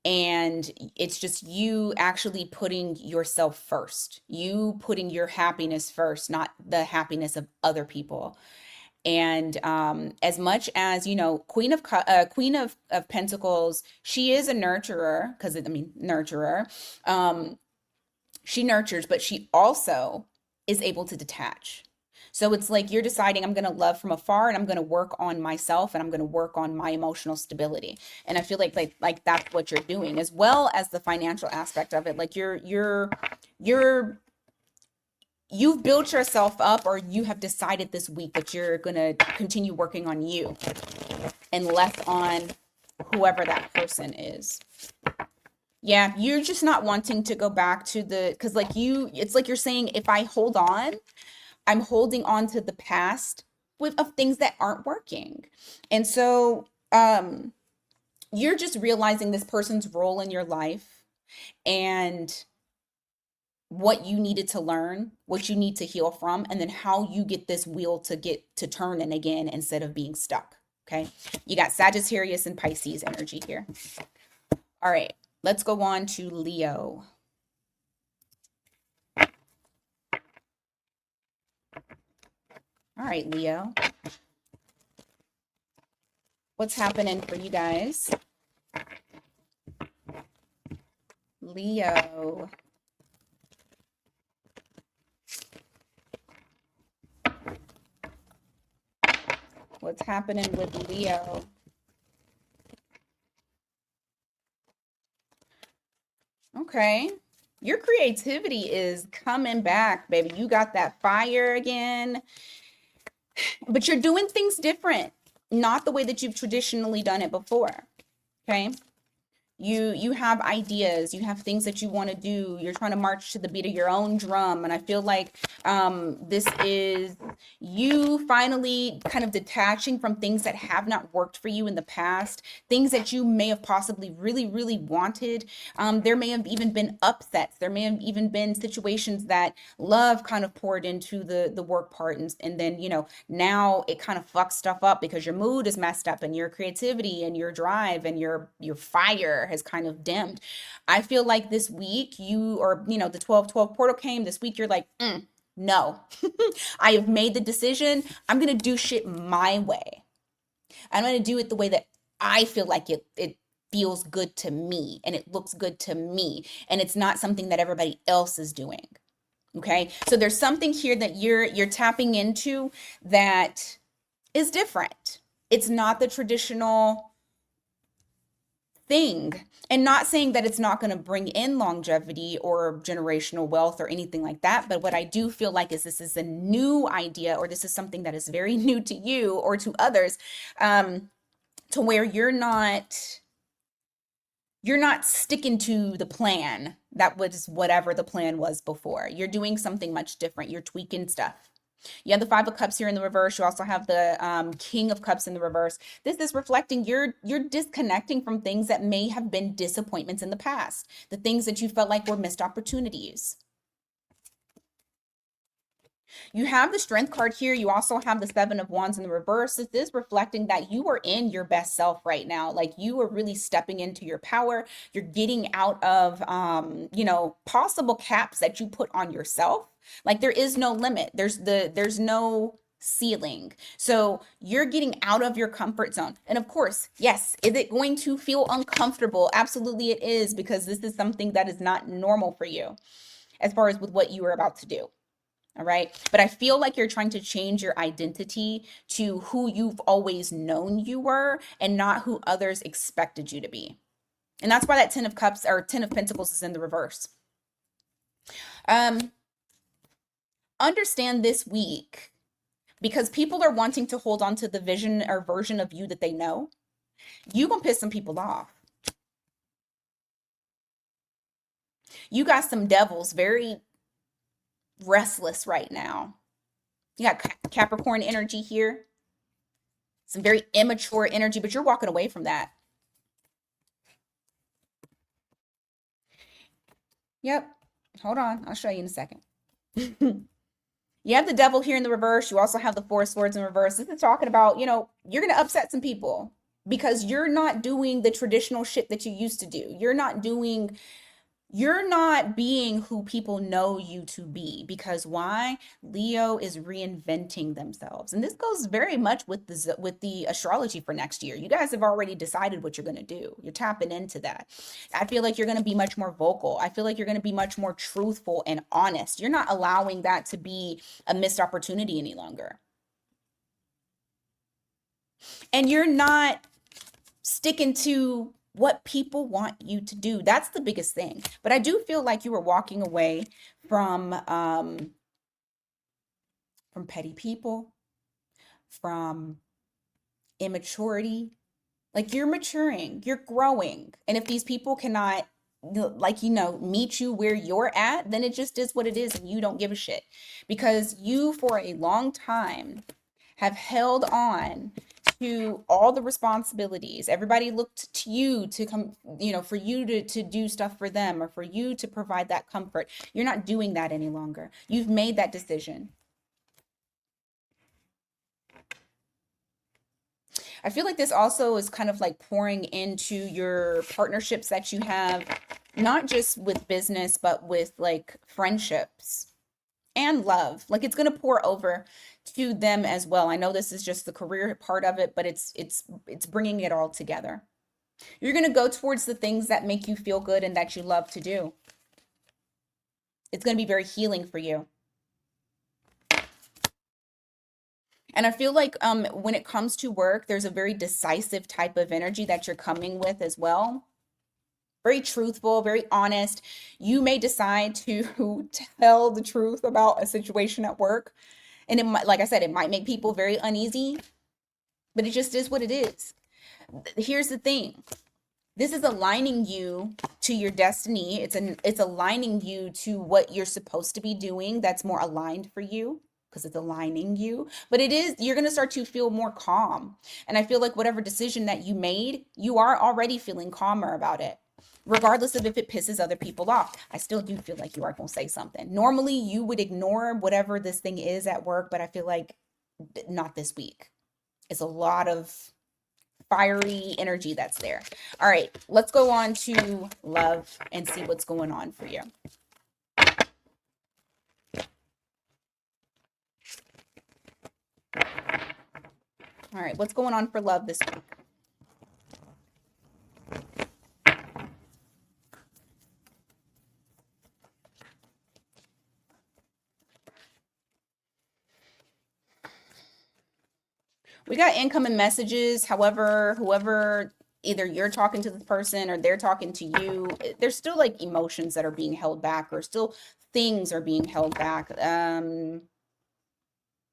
And it's just you actually putting yourself first, you putting your happiness first, not the happiness of other people. And as much as you know, Queen of Pentacles, she is a nurturer, because I mean nurturer. She nurtures, but she also is able to detach. So it's like you're deciding, I'm going to love from afar and I'm going to work on myself and I'm going to work on my emotional stability. And I feel like that's what you're doing, as well as the financial aspect of it. Like you've built yourself up, or you have decided this week that you're going to continue working on you and less on whoever that person is. Yeah, you're just not wanting to go back to because like it's like you're saying, if I hold on, I'm holding on to the past of things that aren't working. And so you're just realizing this person's role in your life and what you needed to learn, what you need to heal from, and then how you get this wheel to get to turning again instead of being stuck. Okay. You got Sagittarius and Pisces energy here. All right, let's go on to Leo. right, Leo. What's happening for you guys? Leo. What's happening with Leo? Okay. Your creativity is coming back, baby. You got that fire again, but you're doing things different, not the way that you've traditionally done it before. Okay. You have ideas, you have things that you want to do, you're trying to march to the beat of your own drum, and I feel like this is you finally kind of detaching from things that have not worked for you in the past, things that you may have possibly really wanted. There may have even been upsets, there may have even been situations that love kind of poured into the work part, and then now it kind of fucks stuff up because your mood is messed up and your creativity and your drive and your fire has kind of dimmed. I feel like this week the 12/12 portal came this week, you're like, no. I have made the decision. I'm going to do shit my way. I'm going to do it the way that I feel like it feels good to me and it looks good to me, and it's not something that everybody else is doing. Okay? So there's something here that you're tapping into that is different. It's not the traditional thing, and not saying that it's not going to bring in longevity or generational wealth or anything like that, but what I do feel like is this is a new idea, or this is something that is very new to you or to others, to where you're not sticking to the plan that was whatever the plan was before. You're doing something much different. You're tweaking stuff. You have the Five of Cups here in the reverse. You also have the King of Cups in the reverse. This is reflecting you're disconnecting from things that may have been disappointments in the past, the things that you felt like were missed opportunities. You have the Strength card here. You also have the Seven of Wands in the reverse. This is reflecting that you are in your best self right now. Like you are really stepping into your power. You're getting out of, possible caps that you put on yourself. Like there is no limit. There's no ceiling. So you're getting out of your comfort zone. And of course, yes, is it going to feel uncomfortable? Absolutely it is, because this is something that is not normal for you as far as with what you are about to do. All right. But I feel like you're trying to change your identity to who you've always known you were and not who others expected you to be. And that's why that 10 of Cups or 10 of Pentacles is in the reverse. Understand this week, because people are wanting to hold on to the vision or version of you that they know, you gonna piss some people off. You got some devils very restless right now. You got Capricorn energy here, some very immature energy, but you're walking away from that. Yep. Hold on. I'll show you in a second. You have the Devil here in the reverse. You also have the Four of Swords in reverse. This is talking about, you're going to upset some people because you're not doing the traditional shit that you used to do. You're not being who people know you to be. Because why? Leo is reinventing themselves. And this goes very much with the astrology for next year. You guys have already decided what you're going to do. You're tapping into that. I feel like you're going to be much more vocal. I feel like you're going to be much more truthful and honest. You're not allowing that to be a missed opportunity any longer. And you're not sticking to what people want you to do. That's the biggest thing. But I do feel like you were walking away from petty people, from immaturity. Like you're maturing, you're growing. And if these people cannot meet you where you're at, then it just is what it is, and you don't give a shit. Because you for a long time have held on to all the responsibilities. Everybody looked to you to come, for you to do stuff for them, or for you to provide that comfort. You're not doing that any longer. You've made that decision. I feel like this also is kind of like pouring into your partnerships that you have, not just with business, but with like friendships and love. Like it's going to pour over to them as well. I know this is just the career part of it, but it's bringing it all together. You're going to go towards the things that make you feel good and that you love to do. It's going to be very healing for you. And I feel like when it comes to work, there's a very decisive type of energy that you're coming with as well. Very truthful, very honest. You may decide to tell the truth about a situation at work. And it might, like I said, it might make people very uneasy, but it just is what it is. Here's the thing. This is aligning you to your destiny. It's aligning you to what you're supposed to be doing that's more aligned for you because it's aligning you. But you're going to start to feel more calm. And I feel like whatever decision that you made, you are already feeling calmer about it. Regardless of if it pisses other people off, I still do feel like you are going to say something. Normally, you would ignore whatever this thing is at work, but I feel like not this week. It's a lot of fiery energy that's there. All right, let's go on to love and see what's going on for you. All right, what's going on for love this week? We got incoming messages. However, whoever, either you're talking to the person or they're talking to you, there's still like emotions that are being held back, or still things are being held back. I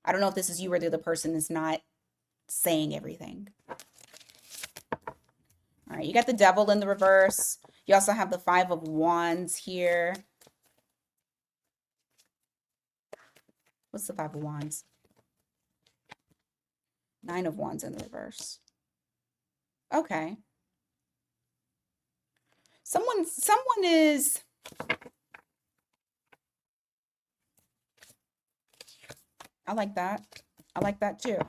don't know if this is you or the other person is not saying everything. All right, you got the Devil in the reverse. You also have the Five of Wands here. What's the Five of Wands? Nine of Wands in the reverse. Okay. Someone is, I like that. I like that too.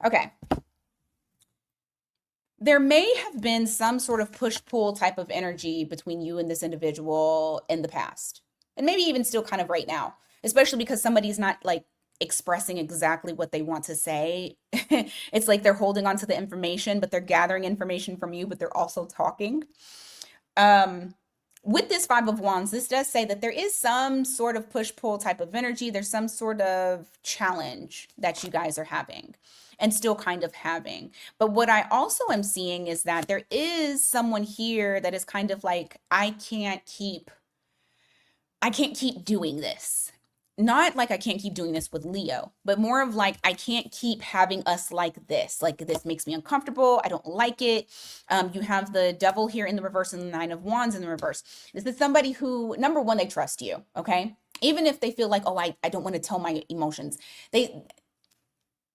Okay. There may have been some sort of push-pull type of energy between you and this individual in the past. And maybe even still kind of right now, especially because somebody's not like expressing exactly what they want to say. It's like they're holding on to the information, but they're gathering information from you, but they're also talking. With this Five of Wands, this does say that there is some sort of push-pull type of energy. There's some sort of challenge that you guys are having and still kind of having. But what I also am seeing is that there is someone here that is kind of like, I can't keep doing this. Not like I can't keep doing this with Leo, but more of like, I can't keep having us like this. Like, this makes me uncomfortable. I don't like it. You have the Devil here in the reverse and the Nine of Wands in the reverse. This is somebody who, number one, they trust you, okay? Even if they feel like, oh, I don't want to tell my emotions.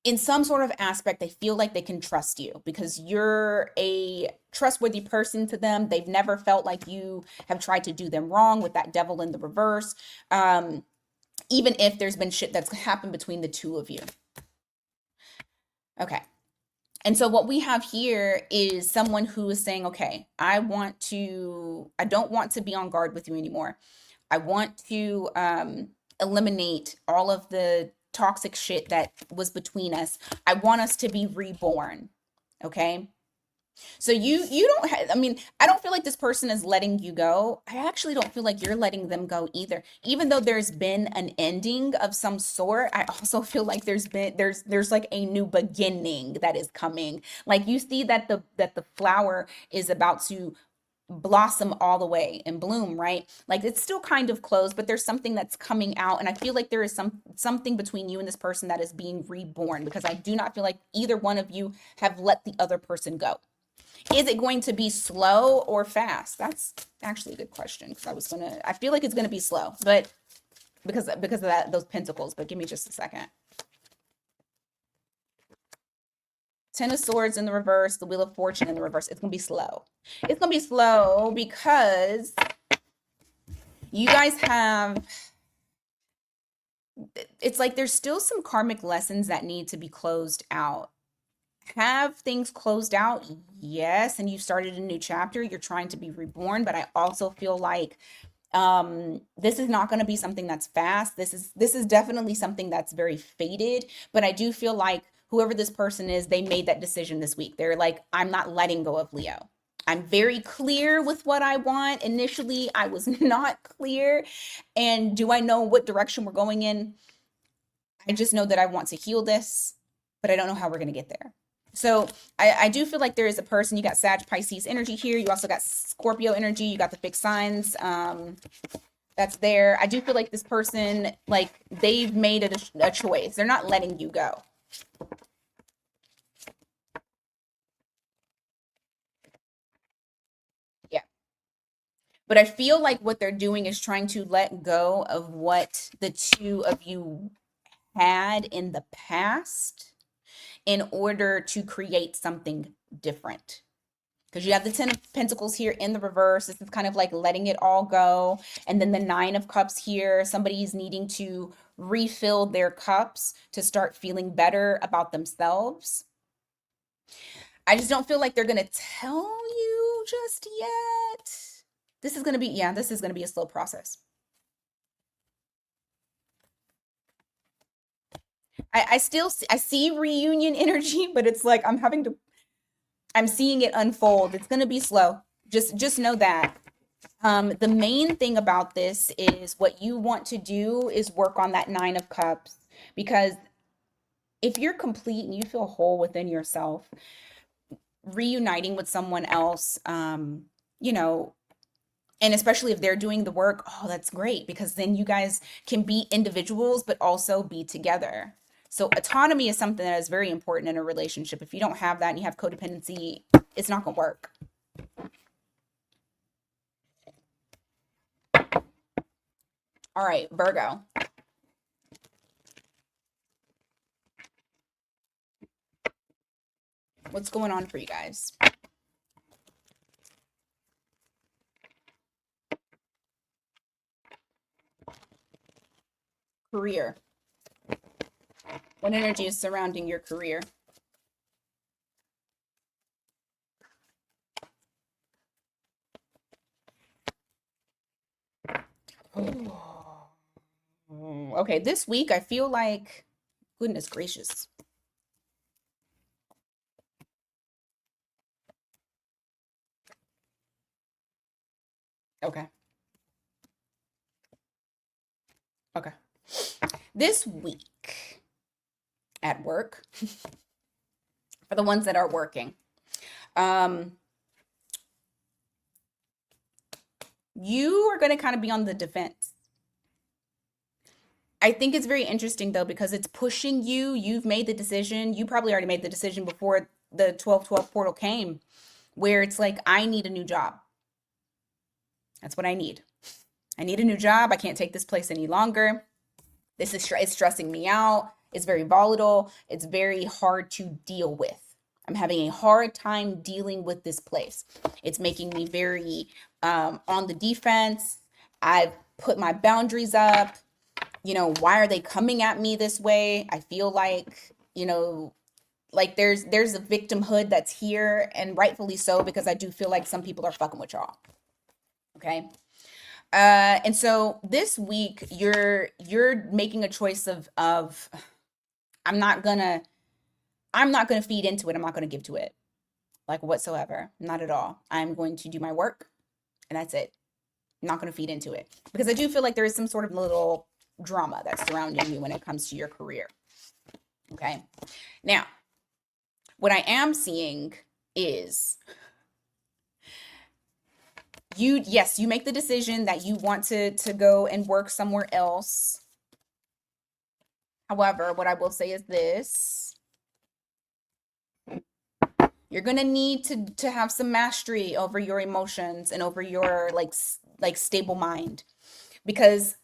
In some sort of aspect, they feel like they can trust you because you're a trustworthy person to them. They've never felt like you have tried to do them wrong with that Devil in the reverse. Even if there's been shit that's happened between the two of you. Okay. And so what we have here is someone who is saying, okay, I don't want to be on guard with you anymore. I want to eliminate all of the toxic shit that was between us. I want us to be reborn. Okay. So you don't have, I mean, I don't feel like this person is letting you go. I actually don't feel like you're letting them go either. Even though there's been an ending of some sort, I also feel like there's like a new beginning that is coming. Like, you see that the flower is about to blossom all the way and bloom, right? Like, it's still kind of closed, but there's something that's coming out, and I feel like there is something between you and this person that is being reborn, because I do not feel like either one of you have let the other person go. Is it going to be slow or fast? That's actually a good question, because I feel like it's gonna be slow, but because of those pentacles. But give me just a second. Ten of Swords in the reverse, the Wheel of Fortune in the reverse. It's gonna be slow. It's gonna be slow because you guys have, it's like there's still some karmic lessons that need to be closed out. Have things closed out? Yes. And you started a new chapter. You're trying to be reborn. But I also feel like This is not going to be something that's fast. This is definitely something that's very fated, but I do feel like whoever this person is, they made that decision this week. They're like, I'm not letting go of Leo. I'm very clear with what I want. Initially, I was not clear. And do I know what direction we're going in? I just know that I want to heal this, but I don't know how we're going to get there. So I do feel like there is a person. You got Sag Pisces energy here. You also got Scorpio energy. You got the fixed signs. That's there. I do feel like this person, like they've made a choice. They're not letting you go. Yeah. But I feel like what they're doing is trying to let go of what the two of you had in the past in order to create something different. Because you have the 10 of Pentacles here in the reverse. This is kind of like letting it all go. And then the 9 of Cups here. Somebody's needing to refill their cups to start feeling better about themselves. I just don't feel like they're going to tell you just yet. This is going to be, yeah, this is going to be a slow process. I still I see reunion energy, but it's like I'm seeing it unfold. It's going to be slow. Just know that. The main thing about this is what you want to do is work on that 9 of Cups, because if you're complete and you feel whole within yourself, reuniting with someone else, you know, and especially if they're doing the work, oh, that's great, because then you guys can be individuals but also be together. So autonomy is something that is very important in a relationship. If you don't have that and you have codependency, it's not going to work. All right, Virgo. What's going on for you guys? Career. What energy is surrounding your career? Okay, this week I feel like, goodness gracious. Okay. Okay. This week at work, for the ones that are working, um, you are going to kind of be on the defense. I think it's very interesting though, because it's pushing you. You've made the decision. You probably already made the decision before the 12/12 portal came, where it's like, I need a new job. That's what I need. I need a new job. I can't take this place any longer. This is it's stressing me out. It's very volatile. It's very hard to deal with. I'm having a hard time dealing with this place. It's making me very on the defense. I've put my boundaries up. You know, why are they coming at me this way? I feel like, you know, like there's a victimhood that's here, and rightfully so, because I do feel like some people are fucking with y'all. Okay. And so this week you're making a choice of I'm not gonna feed into it. I'm not gonna give to it, like, whatsoever. Not at all. I'm going to do my work, and that's it. I'm not gonna feed into it, because I do feel like there is some sort of little drama that's surrounding you when it comes to your career. Okay. Now, what I am seeing is you make the decision that you want to go and work somewhere else. However, what I will say is this: you're going to need to have some mastery over your emotions and over your like stable mind, because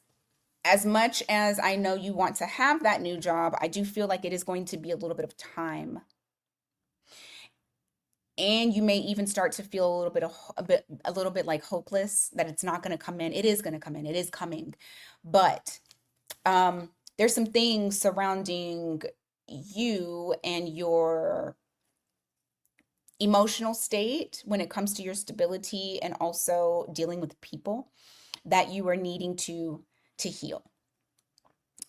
as much as I know you want to have that new job, I do feel like it is going to be a little bit of time. And you may even start to feel a little bit like hopeless that it's not going to come in. It is going to come in. It is coming. But there's some things surrounding you and your emotional state when it comes to your stability and also dealing with people that you are needing to heal.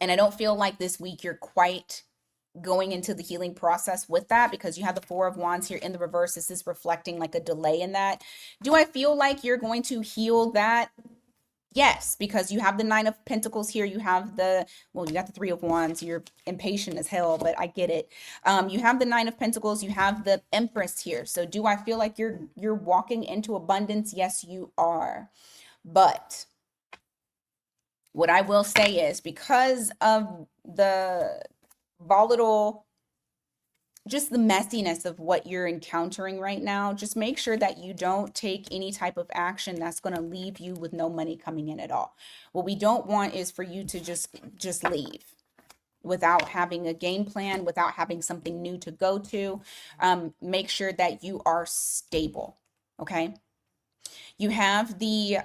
And I don't feel like this week you're quite going into the healing process with that, because you have the Four of Wands here in the reverse. This is reflecting like a delay in that. Do I feel like you're going to heal that? Yes, because you have the Nine of Pentacles here. You have the, well, you got the Three of Wands. You're impatient as hell, but I get it. You have the Nine of Pentacles. You have the Empress here. So do I feel like you're walking into abundance? Yes, you are. But what I will say is, because of the volatile, just the messiness of what you're encountering right now, just make sure that you don't take any type of action that's going to leave you with no money coming in at all. What we don't want is for you to just leave without having a game plan, without having something new to go to. Make sure that you are stable. Okay. You have the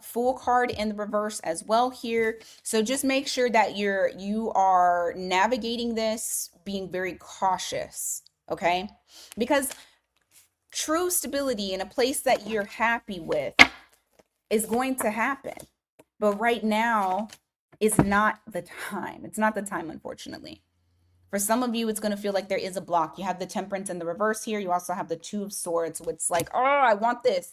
Fool card in the reverse as well here. So just make sure that you are navigating this being very cautious, okay? Because true stability in a place that you're happy with is going to happen. But right now is not the time. It's not the time, unfortunately. For some of you, it's going to feel like there is a block. You have the Temperance in the reverse here. You also have the Two of Swords. So it's like, oh, I want this.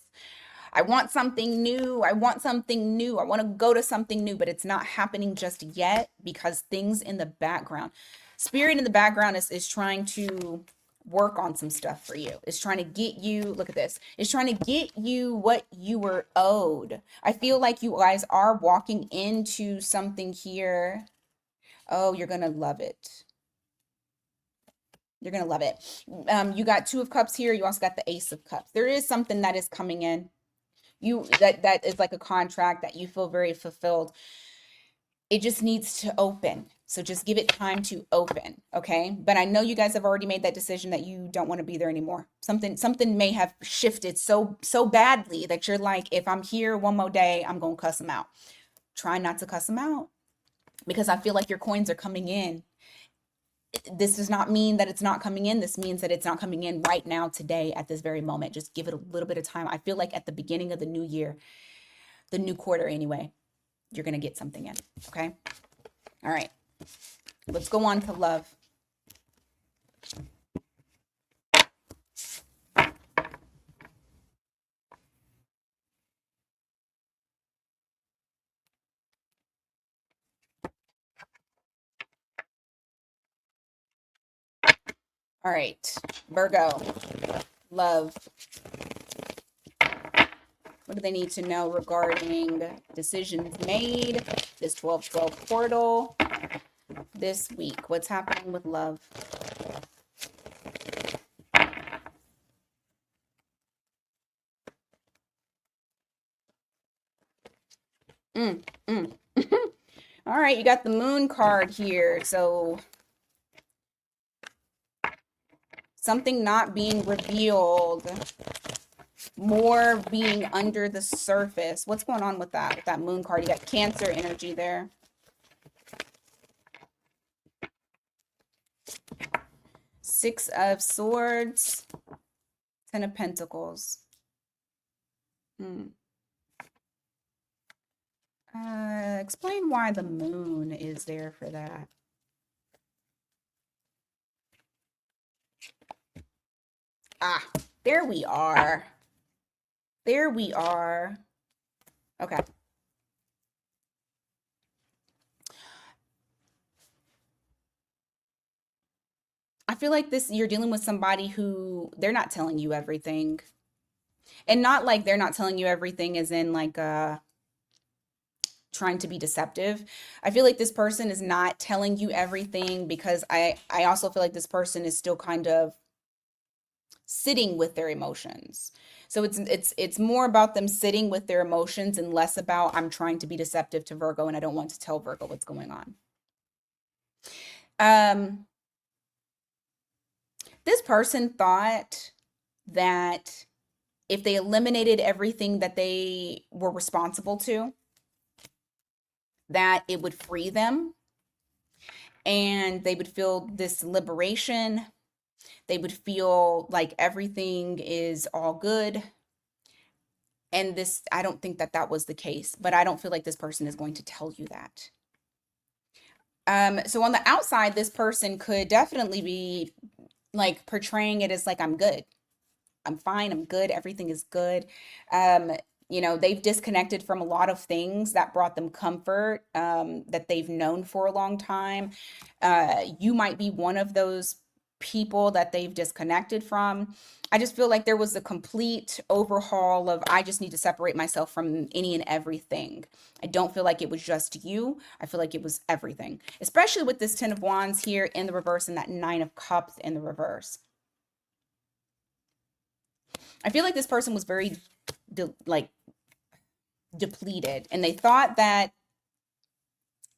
I want something new. I want something new. I want to go to something new, but it's not happening just yet because things in the background, spirit in the background is trying to work on some stuff for you. It's trying to get you, look at this. It's trying to get you what you were owed. I feel like you guys are walking into something here. Oh, you're going to love it. You're going to love it. You got Two of Cups here. You also got the Ace of Cups. There is something that is coming in. That is like a contract that you feel very fulfilled. It just needs to open. So just give it time to open, okay? But I know you guys have already made that decision that you don't want to be there anymore. Something may have shifted so badly that you're like, if I'm here one more day, I'm going to cuss them out. Try not to cuss them out, because I feel like your coins are coming in. This does not mean that it's not coming in. This means that it's not coming in right now, today, at this very moment. Just give it a little bit of time. I feel like at the beginning of the new year, the new quarter anyway, you're going to get something in. Okay. All right. Let's go on to love. All right. Virgo, love. What do they need to know regarding decisions made, this 12/12 portal this week? What's happening with love? All right, you got the Moon card here. So something not being revealed, more being under the surface. What's going on with that Moon card? You got Cancer energy there. Six of Swords, Ten of Pentacles. Explain why the Moon is there for that. Ah, there we are. There we are. Okay. I feel like you're dealing with somebody who they're not telling you everything. And not like they're not telling you everything as in like trying to be deceptive. I feel like this person is not telling you everything because I also feel like this person is still kind of sitting with their emotions. So it's more about them sitting with their emotions and less about I'm trying to be deceptive to Virgo and I don't want to tell Virgo what's going on. This person thought that if they eliminated everything that they were responsible to, that it would free them and they would feel this liberation. They would feel like everything is all good. And this, I don't think that that was the case, but I don't feel like this person is going to tell you that. So on the outside, this person could definitely be like portraying it as like, I'm good. I'm fine. I'm good. Everything is good. Um, they've disconnected from a lot of things that brought them comfort, that they've known for a long time. You might be one of those people that they've disconnected from. I just feel like there was a complete overhaul of, I just need to separate myself from any and everything. I don't feel like it was just you. I feel like it was everything, especially with this 10 of Wands here in the reverse and that 9 of Cups in the reverse. I feel like this person was very depleted, and they thought that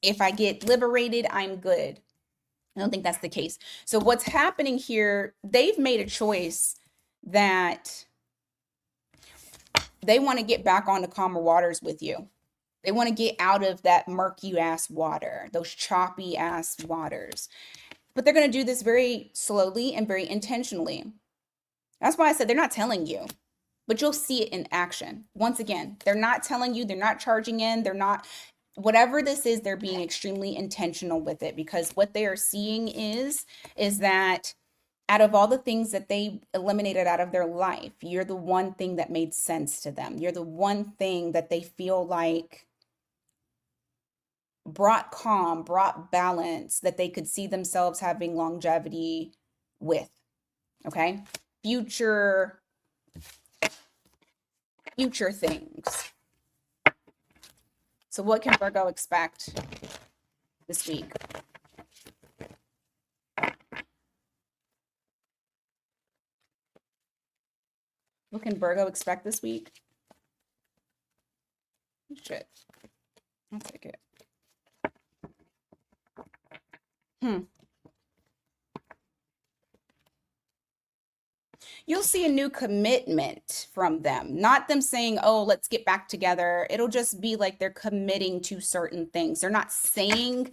if I get liberated, I'm good. I don't think that's the case. So what's happening here, they've made a choice that they want to get back onto calmer waters with you. They want to get out of that murky ass water, those choppy ass waters. But they're going to do this very slowly and very intentionally. That's why I said they're not telling you, but you'll see it in action. Once again, they're not telling you, they're not charging in, they're not, whatever this is, they're being extremely intentional with it, because what they are seeing is that out of all the things that they eliminated out of their life, you're the one thing that made sense to them. You're the one thing that they feel like brought calm, brought balance, that they could see themselves having longevity with. Okay? Future things. So what can Virgo expect this week? What can Virgo expect this week? Shit. I'll take it. You'll see a new commitment from them. Not them saying, oh, let's get back together. It'll just be like they're committing to certain things. They're not saying,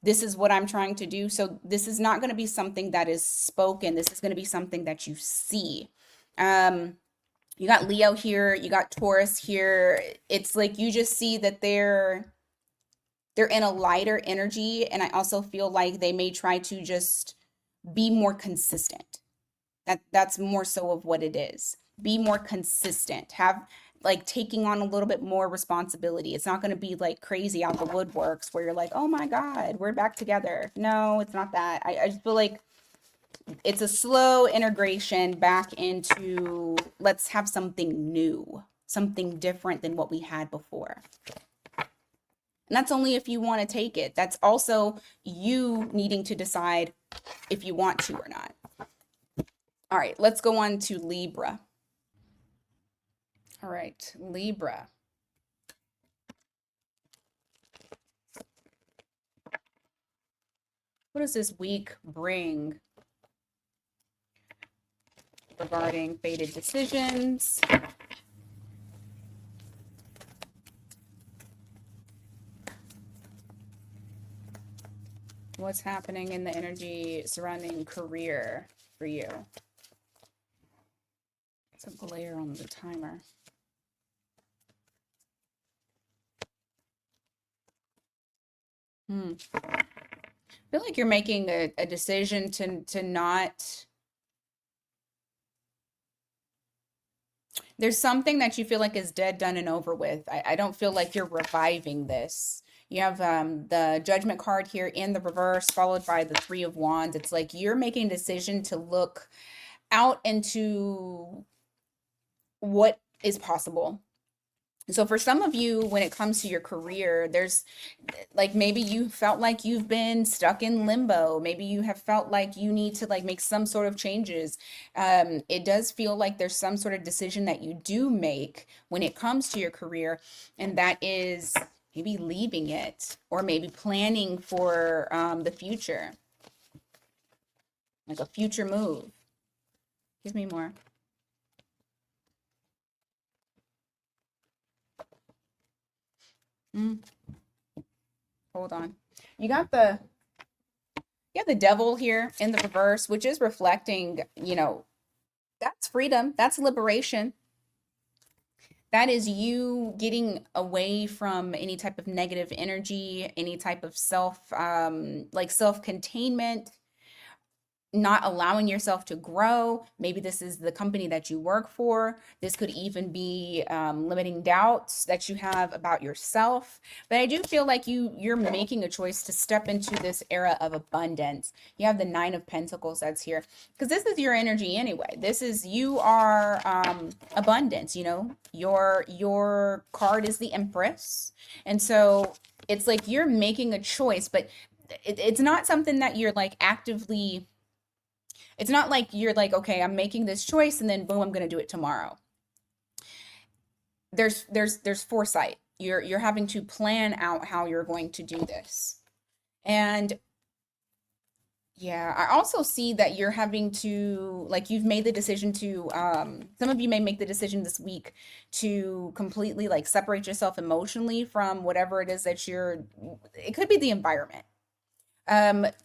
this is what I'm trying to do. So this is not going to be something that is spoken. This is going to be something that you see. You got Leo here, you got Taurus here. It's like you just see that they're in a lighter energy, and I also feel like they may try to just be more consistent. That's more so of what it is. Be more consistent. Have like taking on a little bit more responsibility. It's not going to be like crazy out the woodworks where you're like, oh my God, we're back together. No, it's not that. I just feel like it's a slow integration back into, let's have something new, something different than what we had before. And that's only if you want to take it. That's also you needing to decide if you want to or not. All right, let's go on to Libra. All right, Libra. What does this week bring regarding fated decisions? What's happening in the energy surrounding career for you? It's a glare on the timer. I feel like you're making a decision to not. There's something that you feel like is dead, done, and over with. I don't feel like you're reviving this. You have the Judgment card here in the reverse, followed by the 3 of Wands. It's like you're making a decision to look out into what is possible. So for some of you, when it comes to your career, there's like maybe you felt like you've been stuck in limbo. Maybe you have felt like you need to like make some sort of changes. It does feel like there's some sort of decision that you do make when it comes to your career, and that is maybe leaving it or maybe planning for the future, like a future move. Give me more. Hold on. You got the devil here in the reverse, which is reflecting, that's freedom, that's liberation. That is you getting away from any type of negative energy, any type of like self-containment, not allowing yourself to grow. Maybe this is the company that you work for. This could even be limiting doubts that you have about yourself. But I do feel like you're making a choice to step into this era of abundance. You have the Nine of Pentacles that's here because this is your energy anyway. This is you are abundance. You know, your card is the Empress, and so it's like you're making a choice, but it's not something that you're like actively, it's not like you're like, okay, I'm making this choice and then boom, I'm going to do it tomorrow. There's foresight. You're having to plan out how you're going to do this. And yeah, I also see that you're having to, like, you've made the decision to, some of you may make the decision this week to completely like separate yourself emotionally from whatever it is that it could be the environment.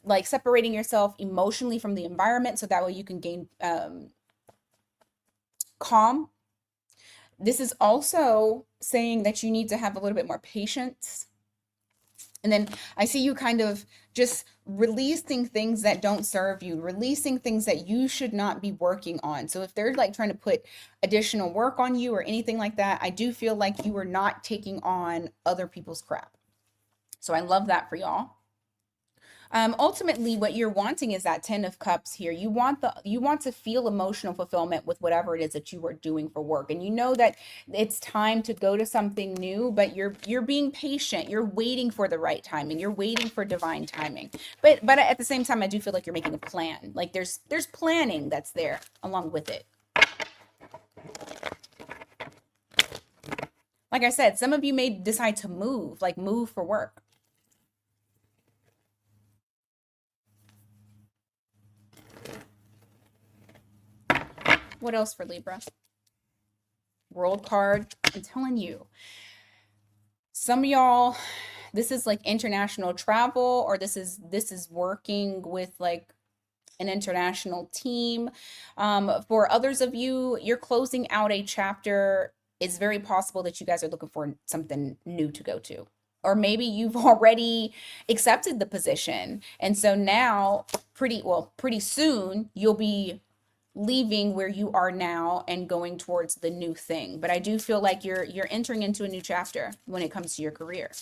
Like separating yourself emotionally from the environment so that way you can gain calm. This is also saying that you need to have a little bit more patience. And then I see you kind of just releasing things that don't serve you, releasing things that you should not be working on. So if they're like trying to put additional work on you or anything like that, I do feel like you are not taking on other people's crap. So I love that for y'all. Ultimately, what you're wanting is that Ten of Cups here. You want to feel emotional fulfillment with whatever it is that you are doing for work, and you know that it's time to go to something new. But you're being patient. You're waiting for the right timing. You're waiting for divine timing. But at the same time, I do feel like you're making a plan. Like there's planning that's there along with it. Like I said, some of you may decide to move, like move for work. What else for Libra? World card. I'm telling you, some of y'all, this is like international travel, or this is working with like an international team. For others of you, you're closing out a chapter. It's very possible that you guys are looking for something new to go to. Or maybe you've already accepted the position. And so now, pretty soon, you'll be leaving where you are now and going towards the new thing. But I do feel like you're entering into a new chapter when it comes to your career.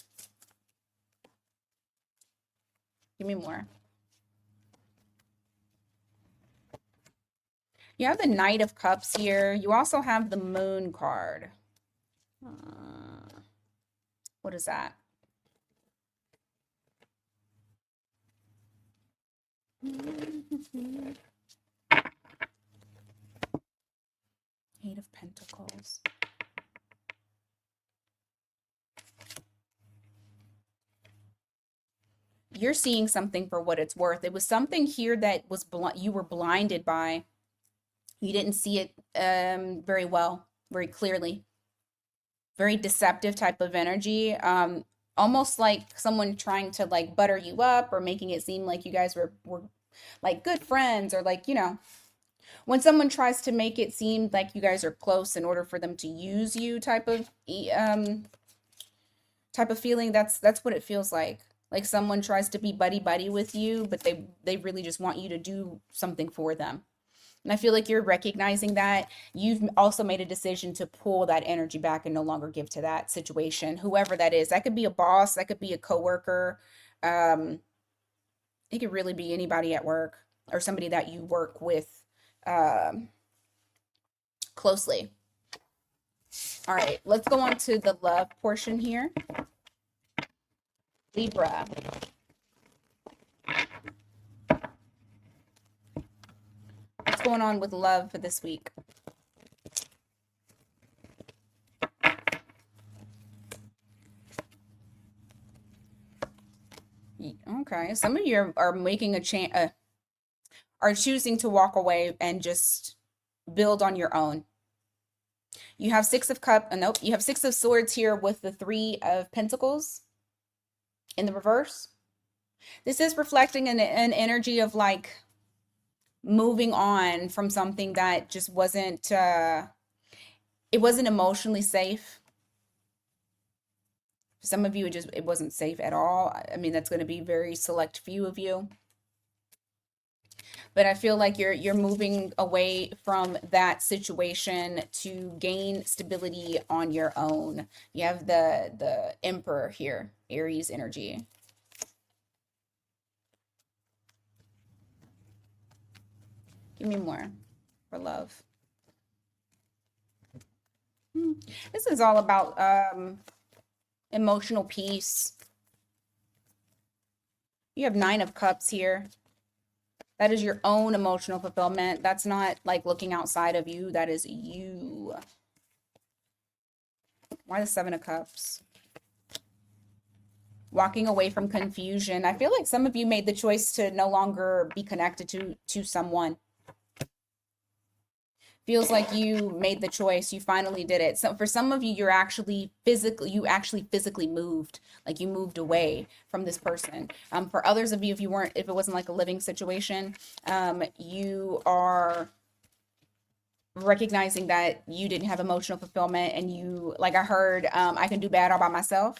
Give me more. You have the Knight of Cups here. You also have the Moon card. What is that? Eight of Pentacles. You're seeing something for what it's worth. It was something here that was you were blinded by. You didn't see it very well, very clearly. Very deceptive type of energy. Almost like someone trying to like butter you up or making it seem like you guys were like good friends, or like, you know, when someone tries to make it seem like you guys are close in order for them to use you type of feeling. That's what it feels like someone tries to be buddy buddy with you, but they really just want you to do something for them. And I feel like you're recognizing that. You've also made a decision to pull that energy back and no longer give to that situation, whoever that is. That could be a boss, that could be a coworker. It could really be anybody at work or somebody that you work with closely. All right, let's go on to the love portion here. Libra. What's going on with love for this week? Okay, some of you are making a change, are choosing to walk away and just build on your own. You have Six of Cups. Nope, you have Six of Swords here with the Three of Pentacles in the reverse. This is reflecting an energy of like moving on from something that just wasn't it wasn't emotionally safe. For some of you, it wasn't safe at all. I mean, that's going to be very select few of you. But I feel like you're moving away from that situation to gain stability on your own. You have the Emperor here, Aries energy. Give me more for love. This is all about emotional peace. You have 9 of Cups here. That is your own emotional fulfillment. That's not like looking outside of you. That is you. Why the 7 of Cups? Walking away from confusion. I feel like some of you made the choice to no longer be connected to someone. Feels like you made the choice. You finally did it. So for some of you, you actually physically moved, like you moved away from this person. For others of you, if it wasn't like a living situation, you are recognizing that you didn't have emotional fulfillment, and you, like I heard, I can do bad all by myself.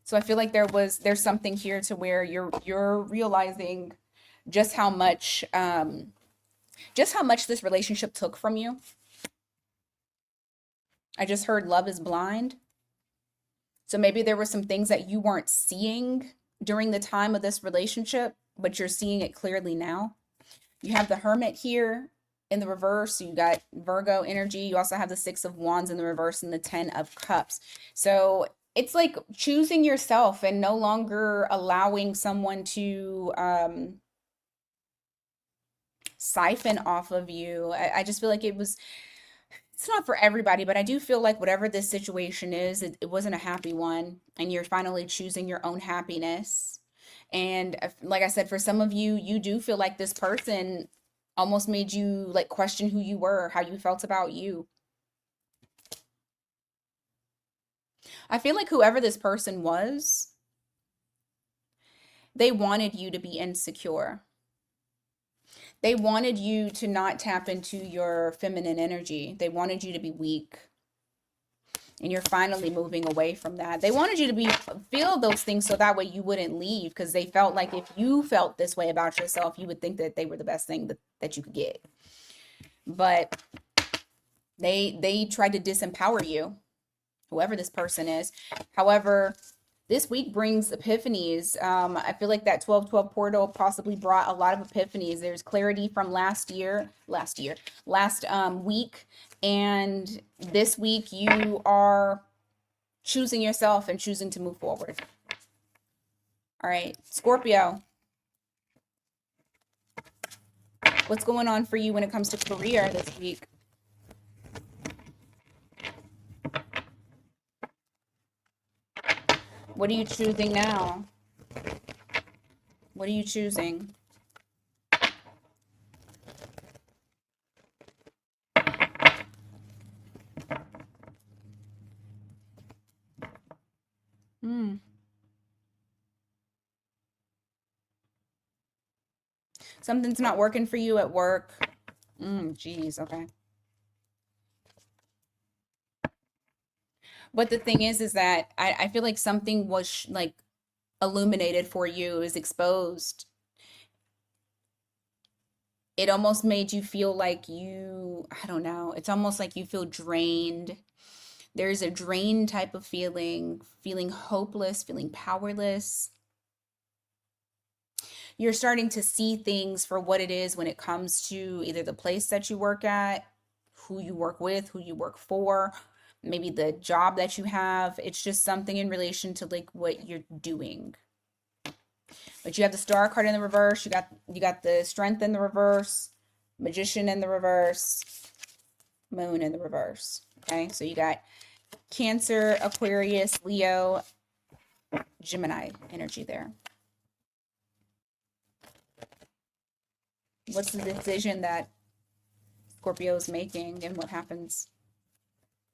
So I feel like there's something here to where you're realizing just how much this relationship took from you. I just heard love is blind. So maybe there were some things that you weren't seeing during the time of this relationship, but you're seeing it clearly now. You have the Hermit here in the reverse. You got Virgo energy. You also have the 6 of Wands in the reverse and the 10 of Cups. So it's like choosing yourself and no longer allowing someone to siphon off of you. I just feel like it's not for everybody, but I do feel like whatever this situation is, it wasn't a happy one, and you're finally choosing your own happiness. And like I said, for some of you, you do feel like this person almost made you like question who you were, how you felt about you. I feel like whoever this person was, they wanted you to be insecure. They wanted you to not tap into your feminine energy. They wanted you to be weak. And you're finally moving away from that. They wanted you to feel those things so that way you wouldn't leave, because they felt like if you felt this way about yourself, you would think that they were the best thing that you could get. But they tried to disempower you, whoever this person is. However, this week brings epiphanies. I feel like that 12/12 portal possibly brought a lot of epiphanies. There's clarity from last week, and this week you are choosing yourself and choosing to move forward. All right, Scorpio. What's going on for you when it comes to career this week? What are you choosing now? What are you choosing? Something's not working for you at work. Geez, okay. But the thing is that I feel like something was like illuminated for you, is exposed. It almost made you feel like I don't know, it's almost like you feel drained. There's a drain type of feeling hopeless, feeling powerless. You're starting to see things for what it is when it comes to either the place that you work at, who you work with, who you work for, maybe the job that you have. It's just something in relation to like what you're doing. But you have the Star card in the reverse. You got the Strength in the reverse, Magician in the reverse, Moon in the reverse. Okay, so you got Cancer, Aquarius, Leo, Gemini energy there. What's the decision that Scorpio is making, and what happens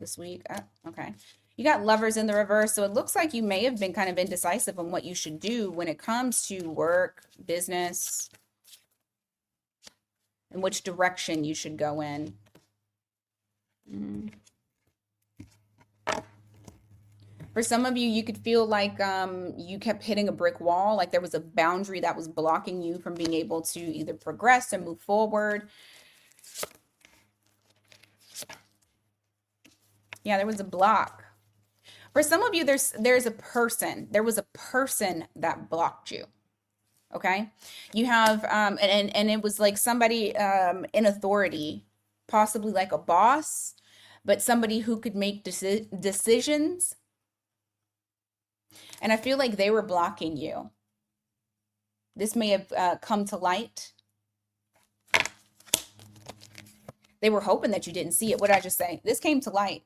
this week? Okay. You got Lovers in the reverse, so it looks like you may have been kind of indecisive on what you should do when it comes to work, business, and which direction you should go in. For some of you, you could feel like you kept hitting a brick wall, like there was a boundary that was blocking you from being able to either progress or move forward. Yeah, there was a block. For some of you, there was a person that blocked you. Okay, you have and it was like somebody in authority, possibly like a boss, but somebody who could make decisions. And I feel like they were blocking you. This may have come to light. They were hoping that you didn't see it. What did I just say? This came to light.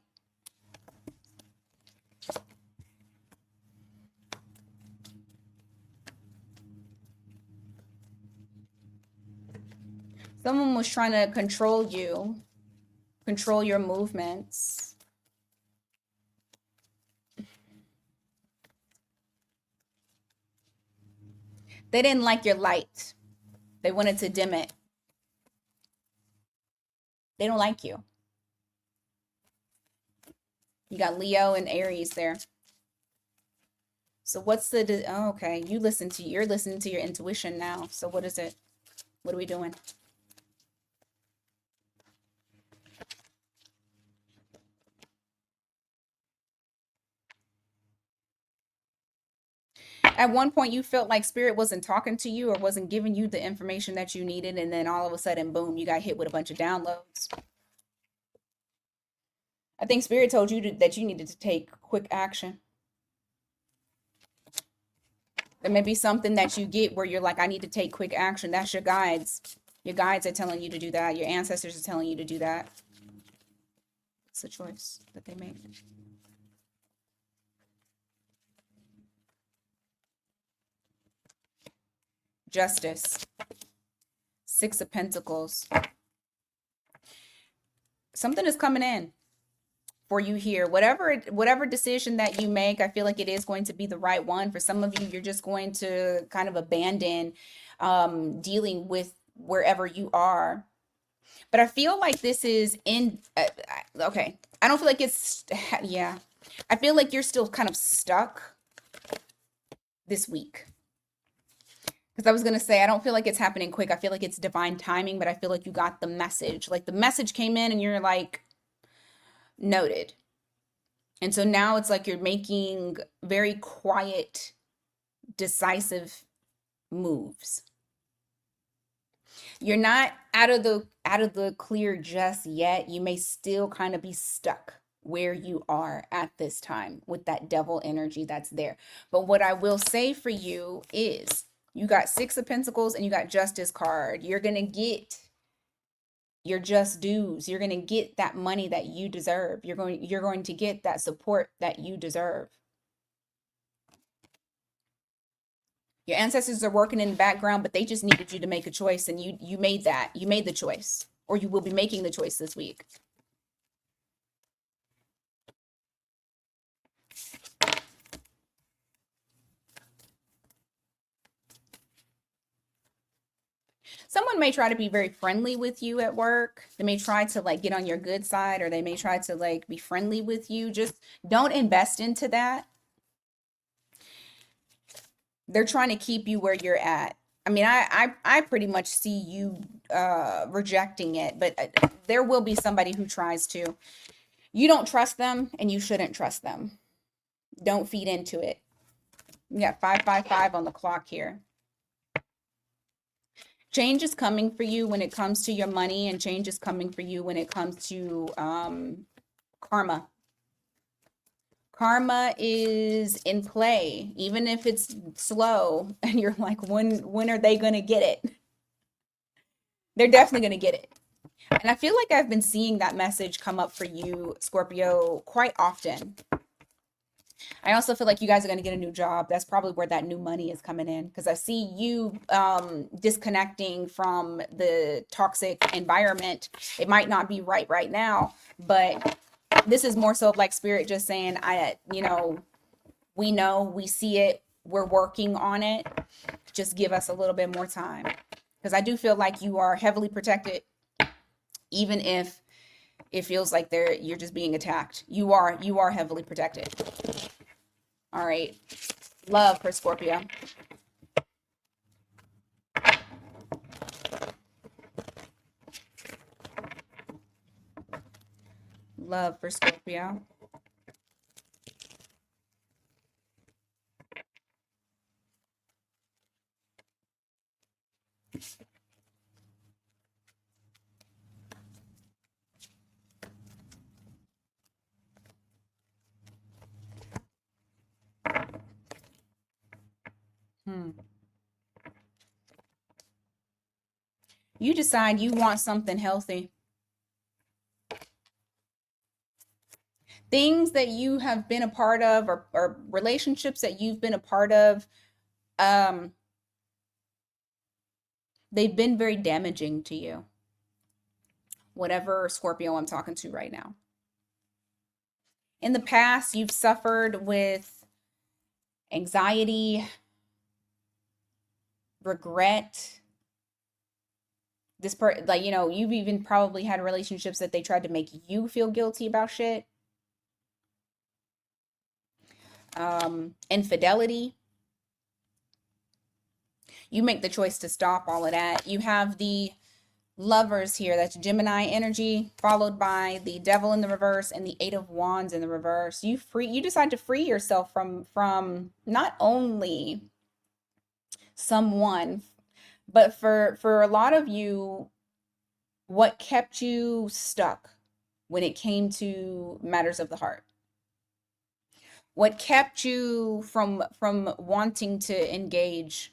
Someone was trying to control you, control your movements. They didn't like your light. They wanted to dim it. They don't like you. You got Leo and Aries there. So what's the, oh, okay, you're listening to your intuition now. So what is it? What are we doing? At one point you felt like spirit wasn't talking to you or wasn't giving you the information that you needed, and then all of a sudden, boom, you got hit with a bunch of downloads. I think spirit told you that you needed to take quick action. There may be something that you get where you're like, I need to take quick action. That's your guides. Your guides are telling you to do that. Your ancestors are telling you to do that. It's a choice that they made. Justice. Six of Pentacles. Something is coming in for you here. Whatever decision that you make, I feel like it is going to be the right one. For some of you, you're just going to kind of abandon dealing with wherever you are. But I feel like this is in, okay. I don't feel like it's, yeah. I feel like you're still kind of stuck this week. Because I was going to say, I don't feel like it's happening quick. I feel like it's divine timing, but I feel like you got the message. Like the message came in and you're like, noted. And so now it's like you're making very quiet, decisive moves. You're not out of the clear just yet. You may still kind of be stuck where you are at this time with that devil energy that's there. But what I will say for you is you got Six of Pentacles and you got Justice card. You're going to get your just dues. You're going to get that money that you deserve. You're going to get that support that you deserve. Your ancestors are working in the background, but they just needed you to make a choice, and you made that. You made the choice, or you will be making the choice this week. Someone may try to be very friendly with you at work. They may try to like get on your good side, or they may try to like be friendly with you. Just don't invest into that. They're trying to keep you where you're at. I mean, I pretty much see you rejecting it, but there will be somebody who tries to. You don't trust them, and you shouldn't trust them. Don't feed into it. You got 555 on the clock here. Change is coming for you when it comes to your money, and change is coming for you when it comes to karma. Karma is in play, even if it's slow, and you're like, when are they going to get it? They're definitely going to get it. And I feel like I've been seeing that message come up for you, Scorpio, quite often. I also feel like you guys are going to get a new job. That's probably where that new money is coming in, because I see you disconnecting from the toxic environment. It might not be right now, but this is more so like spirit just saying, we know, we see it, we're working on it. Just give us a little bit more time, because I do feel like you are heavily protected, even if it feels like you're just being attacked. You are heavily protected. All right. Love for Scorpio. Love for Scorpio. Hmm. You decide you want something healthy. Things that you have been a part of, or relationships that you've been a part of, um, they've been very damaging to you. Whatever Scorpio I'm talking to right now. In the past, you've suffered with anxiety, regret. Like, you know, you've even probably had relationships that they tried to make you feel guilty about shit. Infidelity. You make the choice to stop all of that. You have the Lovers here. That's Gemini energy, followed by the Devil in the reverse and the Eight of Wands in the reverse. You decide to free yourself from not only someone, but for a lot of you, what kept you stuck when it came to matters of the heart. What kept you from wanting to engage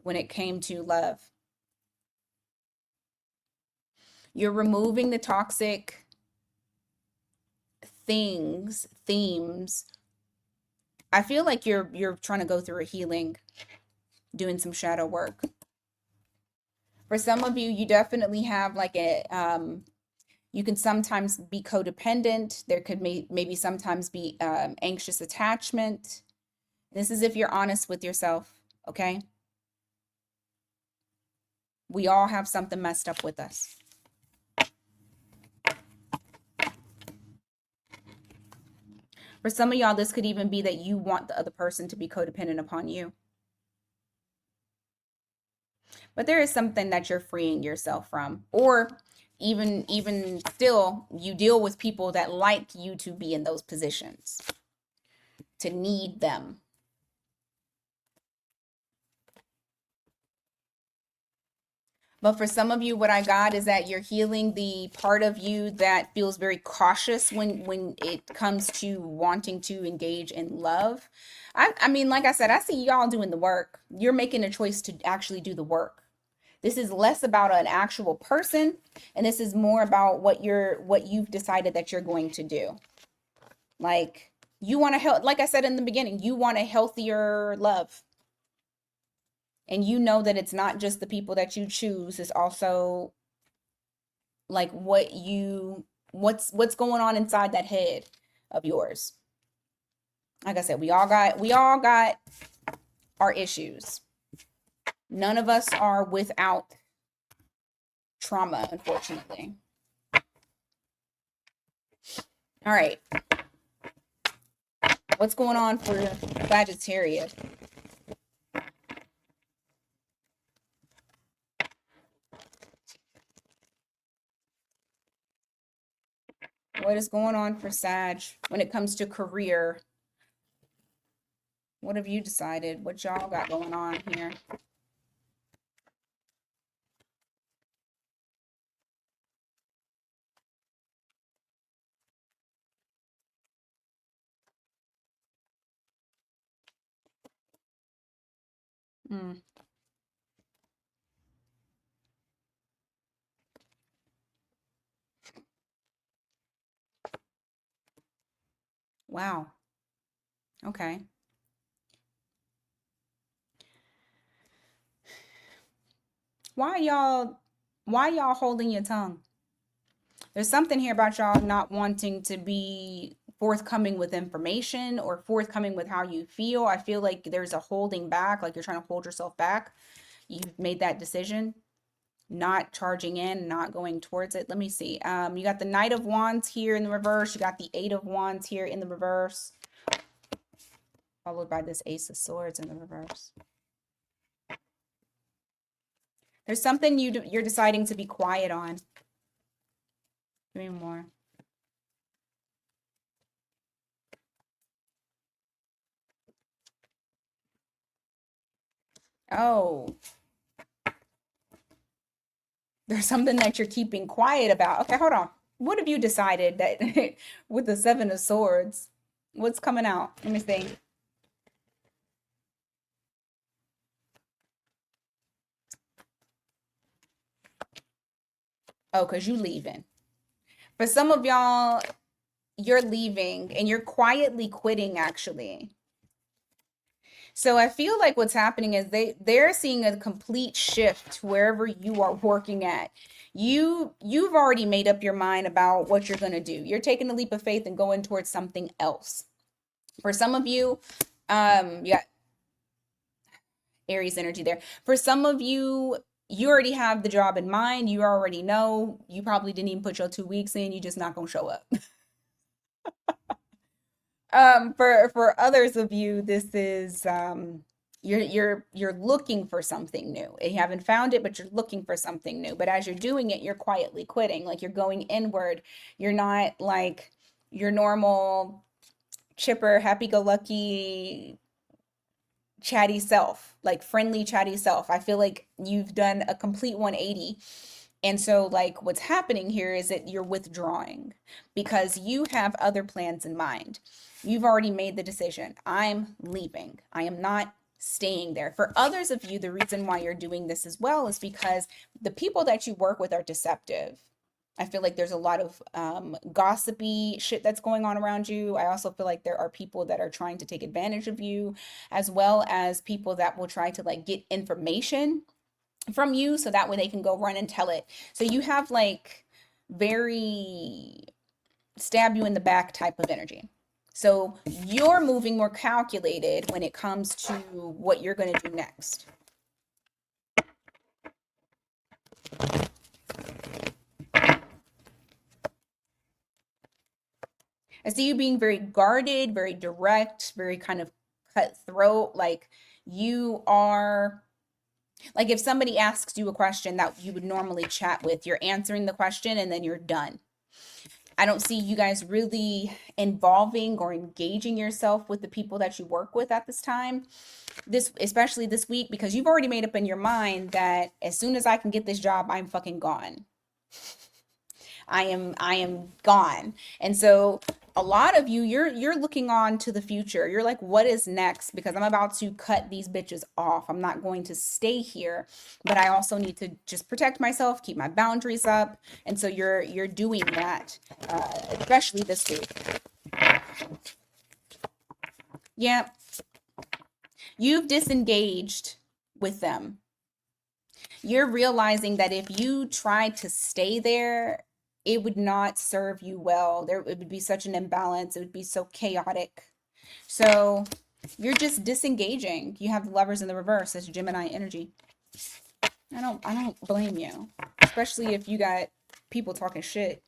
when it came to love. You're removing the toxic themes. I feel like you're trying to go through a healing, doing some shadow work. For some of you, you definitely have like you can sometimes be codependent. There could maybe sometimes be anxious attachment. This is if you're honest with yourself, okay? We all have something messed up with us. For some of y'all, this could even be that you want the other person to be codependent upon you. But there is something that you're freeing yourself from. Or even still, you deal with people that like you to be in those positions, to need them. But for some of you, what I got is that you're healing the part of you that feels very cautious when it comes to wanting to engage in love. I mean, like I said, I see y'all doing the work. You're making a choice to actually do the work. This is less about an actual person, and this is more about what you've decided that you're going to do. Like, you want to help, like I said in the beginning, you want a healthier love. And you know that it's not just the people that you choose, it's also like what's going on inside that head of yours. Like I said, we all got our issues. None of us are without trauma, unfortunately. All right. What's going on for Sagittarius? What is going on for Sag when it comes to career? What have you decided? What y'all got going on here? Mm. Wow. Okay. Why y'all holding your tongue? There's something here about y'all not wanting to be forthcoming with information or forthcoming with how you feel. I feel like there's a holding back, like you're trying to hold yourself back. You've made that decision, not charging in, not going towards it. Let me see. You got the Knight of Wands here in the reverse. You got the Eight of Wands here in the reverse. followed by this Ace of Swords in the reverse. There's something you're deciding to be quiet on. 3 more. Oh, there's something that you're keeping quiet about. Okay, hold on. What have you decided that with the Seven of Swords? What's coming out? Let me see. Oh, because you leaving. For some of y'all, you're leaving and you're quietly quitting, actually. So I feel like what's happening is they're seeing a complete shift wherever you are working at. You've already made up your mind about what you're going to do. You're taking a leap of faith and going towards something else. For some of you, yeah, Aries energy there. For some of you, you already have the job in mind. You already know. You probably didn't even put your 2 weeks in. You just not gonna show up. For others of you, this is you're looking for something new. You haven't found it, but you're looking for something new. But as you're doing it, you're quietly quitting. Like you're going inward. You're not like your normal chipper, happy-go-lucky, chatty self, like friendly, chatty self. I feel like you've done a complete 180. And so, like, what's happening here is that you're withdrawing because you have other plans in mind. You've already made the decision. I'm leaving. I am not staying there. For others of you, the reason why you're doing this as well is because the people that you work with are deceptive. I feel like there's a lot of gossipy shit that's going on around you. I also feel like there are people that are trying to take advantage of you, as well as people that will try to like get information from you so that way they can go run and tell it. So you have like very stab you in the back type of energy. So you're moving more calculated when it comes to what you're going to do next. I see you being very guarded, very direct, very kind of cutthroat. Like you are, like if somebody asks you a question that you would normally chat with, you're answering the question and then you're done. I don't see you guys really involving or engaging yourself with the people that you work with at this time. This, especially this week, because you've already made up in your mind that as soon as I can get this job, I'm fucking gone. I am gone. And so a lot of you, you're looking on to the future. You're like, what is next? Because I'm about to cut these bitches off. I'm not going to stay here, but I also need to just protect myself, keep my boundaries up. And so you're doing that, especially this week. Yeah, you've disengaged with them. You're realizing that if you tried to stay there, it would not serve you well. There it would be such an imbalance. It would be so chaotic. So you're just disengaging. You have the Lovers in the reverse as Gemini energy. I don't blame you, especially if you got people talking shit.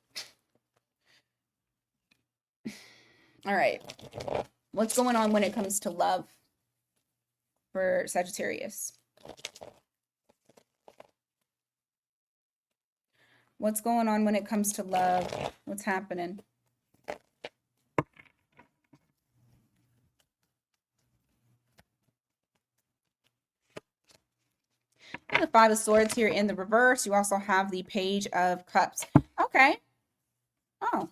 All right. What's going on when it comes to love for Sagittarius? What's going on when it comes to love? What's happening? The Five of Swords here in the reverse. You also have the Page of Cups. Okay. Oh.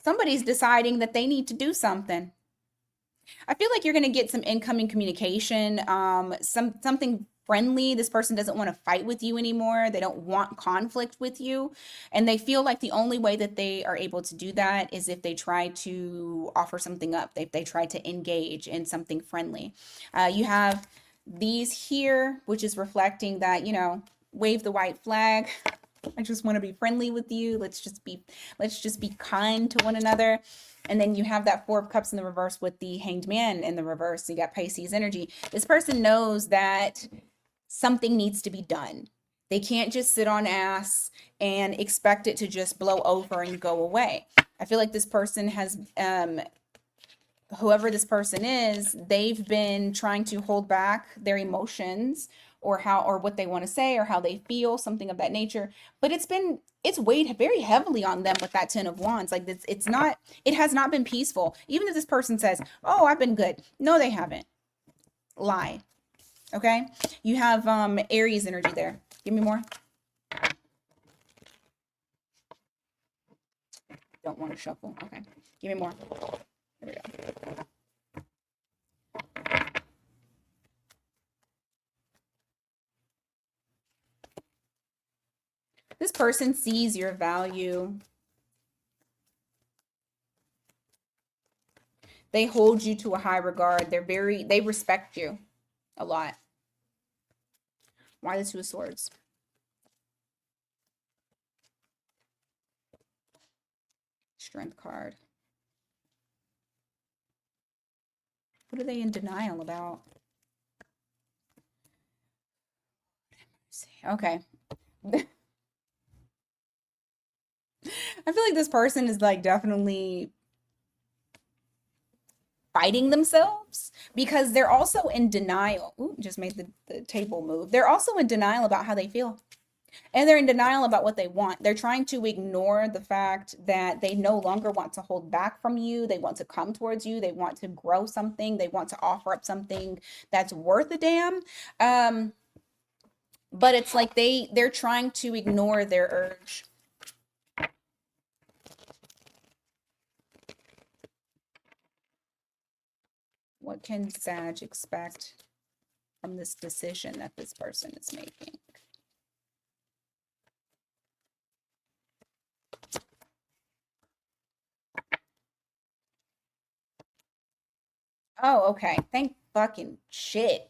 Somebody's deciding that they need to do something. I feel like you're going to get some incoming communication, something friendly. This person doesn't want to fight with you anymore. They don't want conflict with you. And they feel like the only way that they are able to do that is if they try to offer something up. They try to engage in something friendly. You have these here, which is reflecting that, wave the white flag. I just want to be friendly with you. Let's just be kind to one another. And then you have that Four of Cups in the reverse with the Hanged Man in the reverse. So you got Pisces energy. This person knows that something needs to be done. They can't just sit on ass and expect it to just blow over and go away. I feel like this person has whoever this person is, they've been trying to hold back their emotions or how or what they want to say or how they feel, something of that nature. But it's weighed very heavily on them with that 10 of wands. Like it's not, it has not been peaceful. Even if this person says, oh, I've been good. No, they haven't. Lie. Okay. You have Aries energy there. Give me more. Don't want to shuffle. Okay. Give me more. There we go. This person sees your value. They hold you to a high regard. They respect you a lot. Why the Two of Swords? Strength card. What are they in denial about? Okay. I feel like this person is like definitely fighting themselves because they're also in denial. Ooh, just made the table move. They're also in denial about how they feel. And they're in denial about what they want. They're trying to ignore the fact that they no longer want to hold back from you. They want to come towards you. They want to grow something. They want to offer up something that's worth a damn. But it's like they're trying to ignore their urge. What can Sag expect from this decision that this person is making? Oh, okay. Thank fucking shit.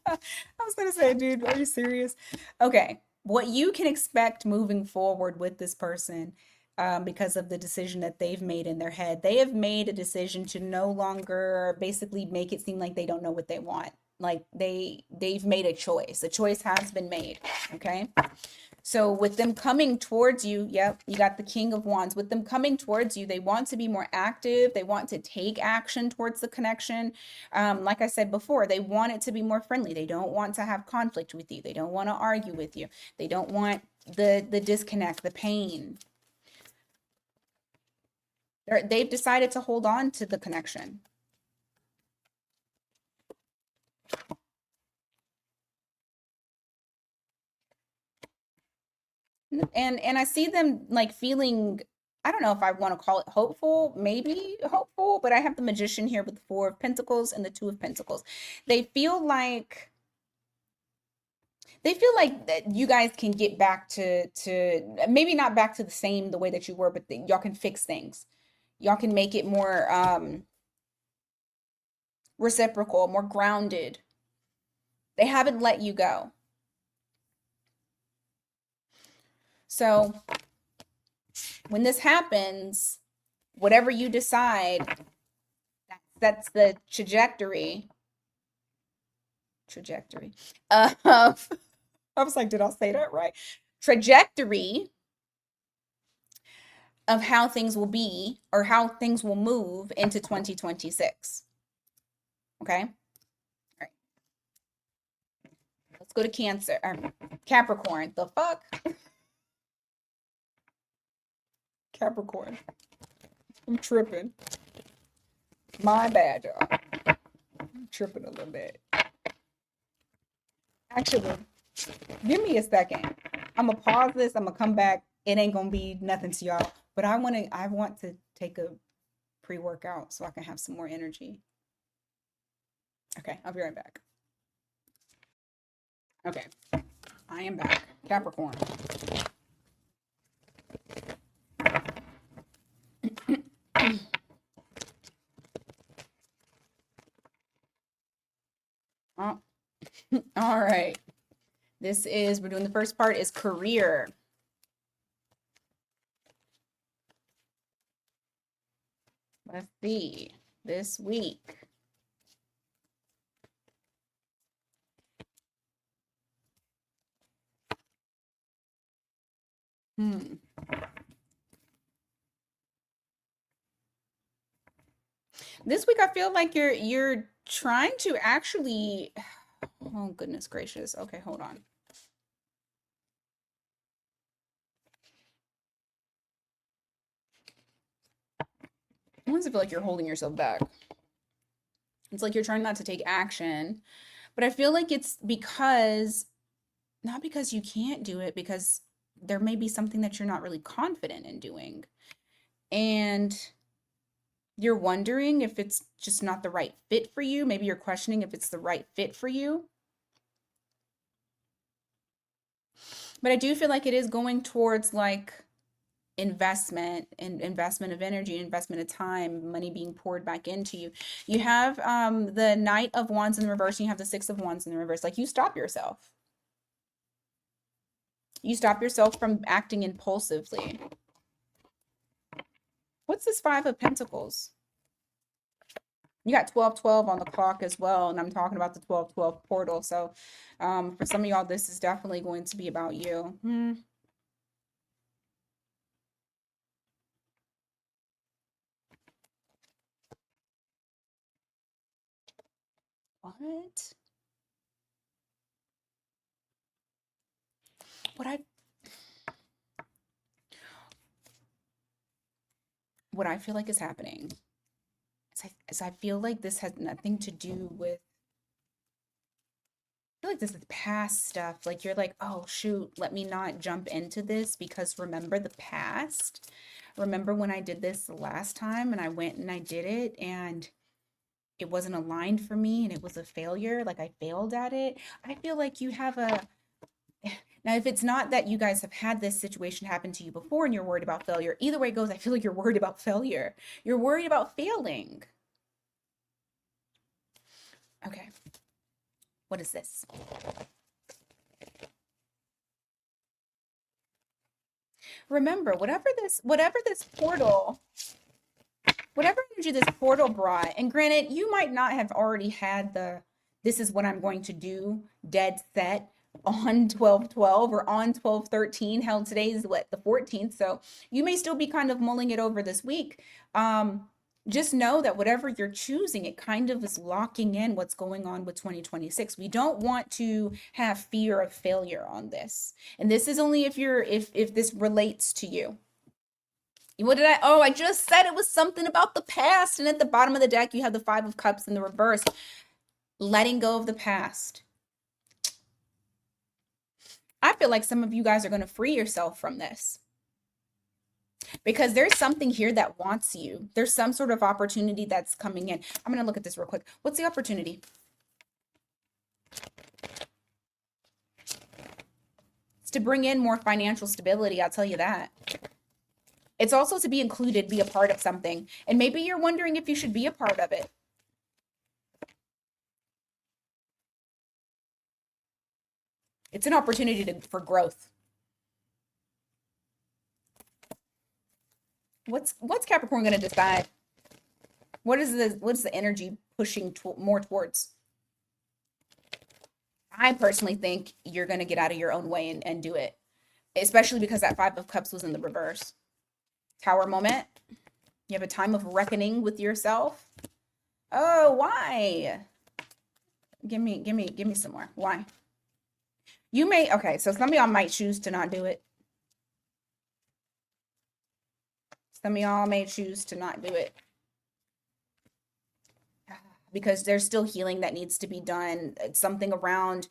I was gonna say, dude, are you serious? Okay. What you can expect moving forward with this person, because of the decision that they've made in their head. They have made a decision to no longer basically make it seem like they don't know what they want. Like they've made a choice. A choice has been made. Okay. So with them coming towards you, yep, you got the King of Wands. With them coming towards you, they want to be more active. They want to take action towards the connection. Like I said before, they want it to be more friendly. They don't want to have conflict with you. They don't want to argue with you. They don't want the disconnect, the pain. They've decided to hold on to the connection. And I see them like feeling, I don't know if I want to call it hopeful, maybe hopeful, but I have the Magician here with the Four of Pentacles and the Two of Pentacles. They feel like that you guys can get back to maybe not back to the way that you were, but y'all can fix things. Y'all can make it more reciprocal, more grounded. They haven't let you go. So when this happens, whatever you decide, that's the trajectory of I was like, did I say that right? Trajectory of how things will be or how things will move into 2026. Okay? All right. Let's go to Cancer or Capricorn. The fuck? Capricorn. I'm tripping. My bad, y'all. I'm tripping a little bit. Actually, give me a second. I'm gonna pause this. I'm gonna come back. It ain't gonna be nothing to y'all, but I want to take a pre-workout so I can have some more energy. Okay, I'll be right back. Okay, I am back. Capricorn. Oh, all right. We're doing the first part is career. Let's see. This week. This week I feel like you're trying to actually, oh goodness gracious. Okay, hold on. I almost feel like you're holding yourself back. It's like you're trying not to take action, but I feel like it's because, not because you can't do it, because there may be something that you're not really confident in doing. And you're wondering if it's just not the right fit for you. Maybe you're questioning if it's the right fit for you. But I do feel like it is going towards like investment and investment of energy, investment of time, money being poured back into you. You have the Knight of Wands in the reverse, and you have the Six of Wands in the reverse. Like you stop yourself. You stop yourself from acting impulsively. What's this Five of Pentacles? You got 12-12 on the clock as well, and I'm talking about the 12-12 portal. So for some of y'all, this is definitely going to be about you. What? What I feel like is happening is I feel like this has nothing to do with, I feel like this is past stuff. Like you're like, oh shoot, let me not jump into this because remember the past. Remember when I did this the last time and I went and I did it and it wasn't aligned for me and it was a failure. Like I failed at it. I feel like you have a, now if it's not that you guys have had this situation happen to you before and you're worried about failure, either way it goes, I feel like you're worried about failure. You're worried about failing. Okay. What is this? Remember, whatever this portal, whatever energy this portal brought, and granted, you might not have already had the this is what I'm going to do dead set on 12-12 or on 12-13. Hell, today is what, the 14th. So you may still be kind of mulling it over this week. Just know that whatever you're choosing, it kind of is locking in what's going on with 2026. We don't want to have fear of failure on this. And this is only if you're if this relates to you. What did I just said it was something about the past. And at the bottom of the deck, you have the Five of Cups in the reverse. Letting go of the past. I feel like some of you guys are going to free yourself from this. Because there's something here that wants you. There's some sort of opportunity that's coming in. I'm going to look at this real quick. What's the opportunity? It's to bring in more financial stability. I'll tell you that. It's also to be included, be a part of something. And maybe you're wondering if you should be a part of it. It's an opportunity for growth. What's Capricorn going to decide? What's the energy pushing more towards? I personally think you're going to get out of your own way and do it, especially because that Five of Cups was in the reverse. Tower moment. You have a time of reckoning with yourself. Oh, why? Give me some more. Why? You may, okay, so some of y'all might choose to not do it. Some of y'all may choose to not do it because there's still healing that needs to be done. It's something around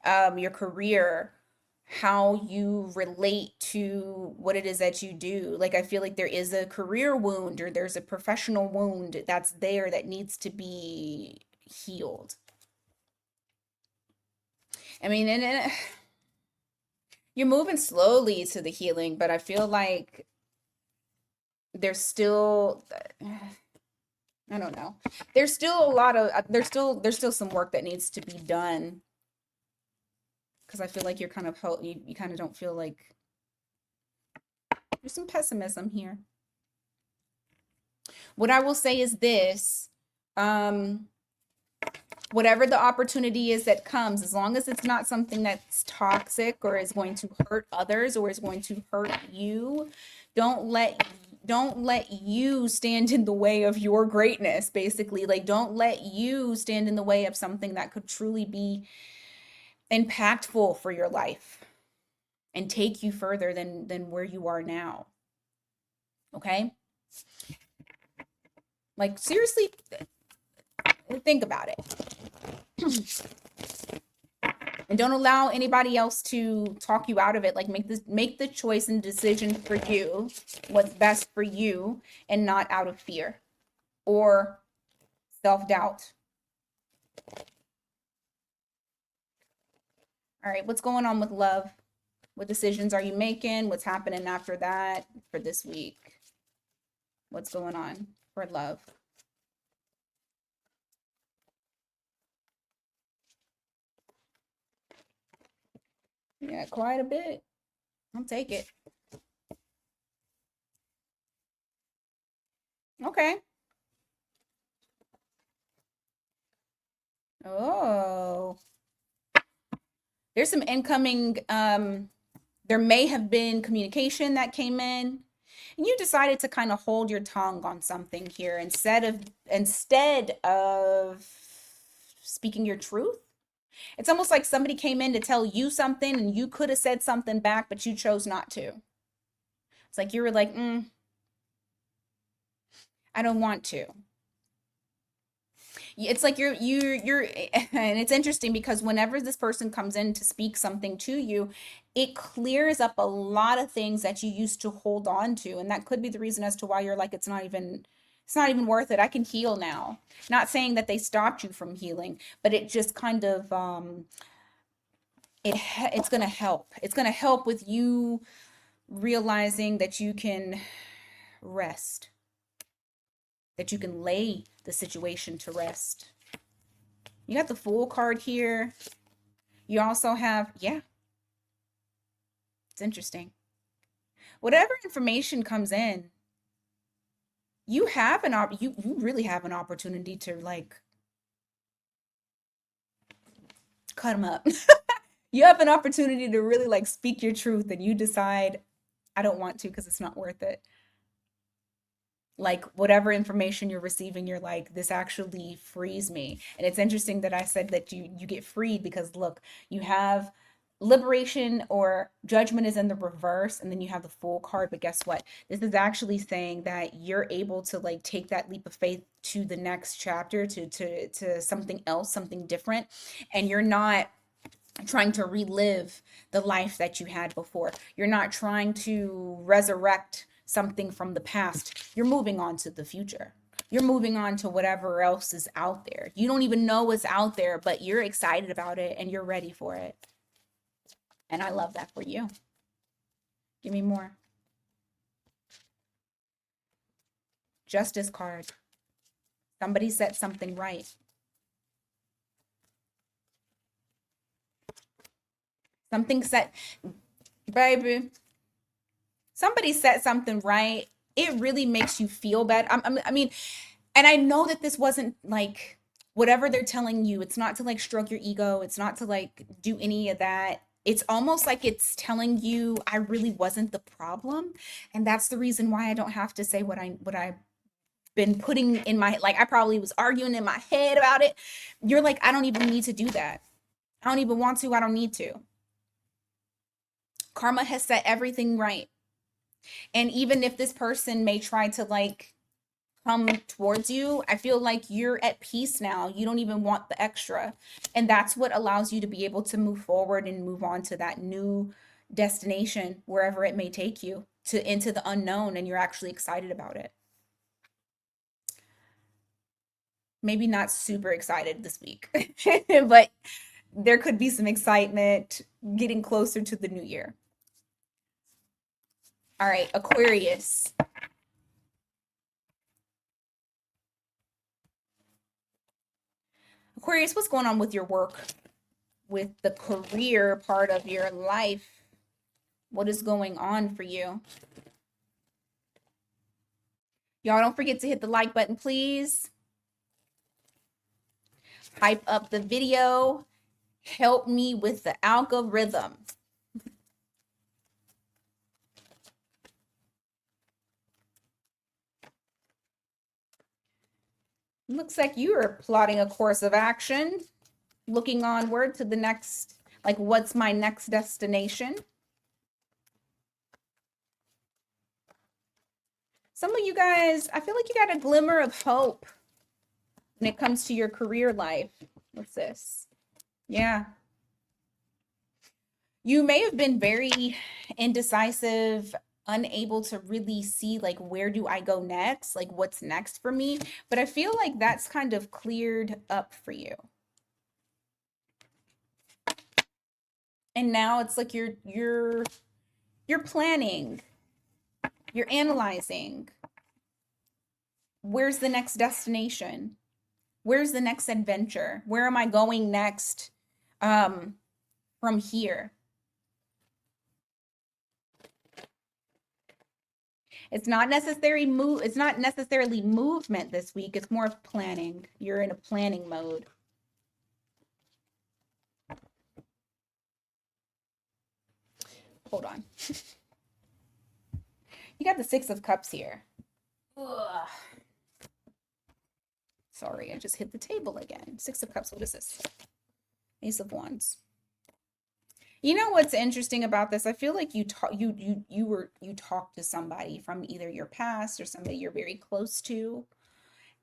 your career, how you relate to what it is that you do. Like I feel like there is a career wound or there's a professional wound that's there that needs to be healed. I mean, and you're moving slowly to the healing, but I feel like there's still, I don't know. There's still a lot of there's still some work that needs to be done because I feel like you're kind of you kind of don't feel like there's some pessimism here. What I will say is this, whatever the opportunity is that comes, as long as it's not something that's toxic or is going to hurt others or is going to hurt you, don't let don't let you stand in the way of your greatness, basically. Like, don't let you stand in the way of something that could truly be impactful for your life and take you further than where you are now. Okay? Like, seriously, think about it. And don't allow anybody else to talk you out of it. Like, make the choice and decision for you, what's best for you, and not out of fear or self-doubt. All right, what's going on with love? What decisions are you making? What's happening after that for this week? What's going on for love? Yeah, quite a bit. I'll take it. Okay. Oh, there's some incoming, there may have been communication that came in, and you decided to kind of hold your tongue on something here instead of speaking your truth. It's almost like somebody came in to tell you something and you could have said something back, but you chose not to. It's like you were like, I don't want to. It's like you're and it's interesting because whenever this person comes in to speak something to you, it clears up a lot of things that you used to hold on to, and that could be the reason as to why you're like, it's not even worth it. I can heal now. Not saying that they stopped you from healing, but it just kind of it's going to help. It's going to help with you realizing that you can rest, that you can lay the situation to rest. You got the Fool card here. You also have, yeah, it's interesting. Whatever information comes in, you really have an opportunity to like cut them up. You have an opportunity to really like speak your truth, and you decide I don't want to because it's not worth it. Like whatever information you're receiving, you're like, this actually frees me. And it's interesting that I said that you get freed because look, you have liberation or judgment is in the reverse, and then you have the Fool card. But guess what? This is actually saying that you're able to like take that leap of faith to the next chapter, to something else, something different, and you're not trying to relive the life that you had before. You're not trying to resurrect something from the past. You're moving on to the future. You're moving on to whatever else is out there. You don't even know what's out there, but you're excited about it and you're ready for it. And I love that for you. Give me more. Justice card. Somebody set something right. Something set, baby. Somebody set something right. It really makes you feel bad. I mean, and I know that this wasn't like whatever they're telling you, it's not to like stroke your ego, it's not to like do any of that. It's almost like it's telling you I really wasn't the problem. And that's the reason why I don't have to say what I've been putting in my, like I probably was arguing in my head about it. You're like, I don't even need to do that. I don't even want to, I don't need to. Karma has set everything right. And even if this person may try to like come towards you, I feel like you're at peace now. You don't even want the extra. And that's what allows you to be able to move forward and move on to that new destination, wherever it may take you to into the unknown, and you're actually excited about it. Maybe not super excited this week, but there could be some excitement getting closer to the new year. All right, Aquarius. Aquarius, what's going on with your work, with the career part of your life? What is going on for you? Y'all don't forget to hit the like button, please. Hype up the video. Help me with the algorithm. Looks like you are plotting a course of action, looking onward to the next, like, what's my next destination? Some of you guys, I feel like you got a glimmer of hope when it comes to your career life. What's this? Yeah. You may have been very indecisive, unable to really see, like, where do I go next? Like, what's next for me? But I feel like that's kind of cleared up for you. And now it's like you're planning, you're analyzing. Where's the next destination? Where's the next adventure? Where am I going next from here? It's not necessarily movement this week. It's more of planning. You're in a planning mode. Hold on. You got the Six of Cups here. Ugh. Sorry, I just hit the table again. Six of Cups. What is this? Ace of Wands. You know what's interesting about this? I feel like you talked to somebody from either your past or somebody you're very close to,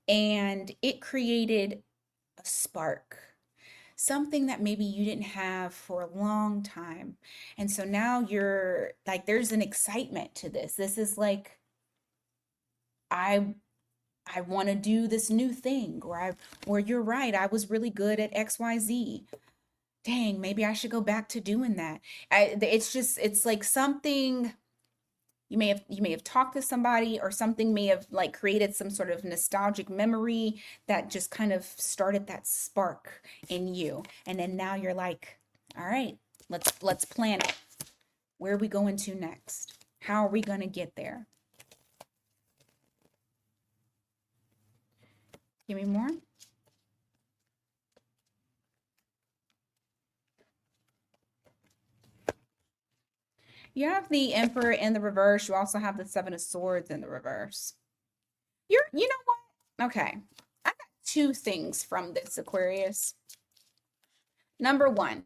and it created a spark, something that maybe you didn't have for a long time. And so now you're like, there's an excitement to this. This is like, I want to do this new thing, or you're right, I was really good at XYZ. Dang, maybe I should go back to doing that. It's like something you may have talked to somebody, or something may have like created some sort of nostalgic memory that just kind of started that spark in you. And then now you're like, all right, let's plan it. Where are we going to next? How are we going to get there? Give me more. You have the Emperor in the reverse. You also have the Seven of Swords in the reverse. You know what? Okay. I got two things from this, Aquarius. Number one,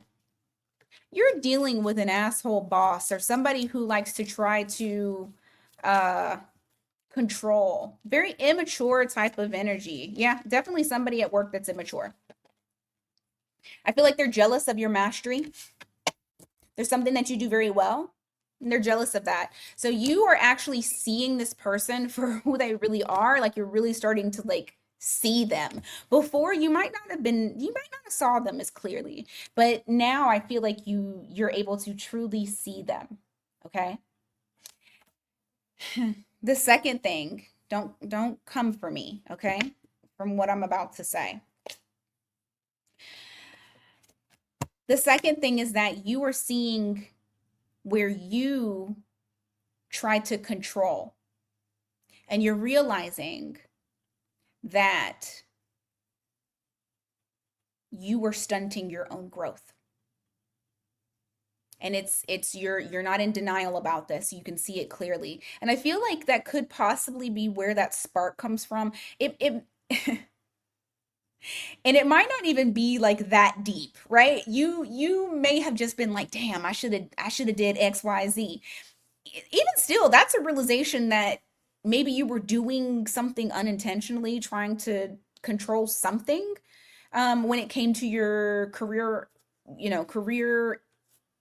you're dealing with an asshole boss, or somebody who likes to try to control. Very immature type of energy. Yeah, definitely somebody at work that's immature. I feel like they're jealous of your mastery. There's something that you do very well, and they're jealous of that. So you are actually seeing this person for who they really are. Like, you're really starting to like see them. Before, you might not have saw them as clearly, but now I feel like you're able to truly see them. Okay. The second thing, don't come for me, okay? From what I'm about to say. The second thing is that you are seeing where you try to control, and you're realizing that you were stunting your own growth. And you're not in denial about this. You can see it clearly. And I feel like that could possibly be where that spark comes from. It and it might not even be like that deep, right? You may have just been like, damn, I should have did XYZ. Even still, that's a realization that maybe you were doing something unintentionally, trying to control something, when it came to your career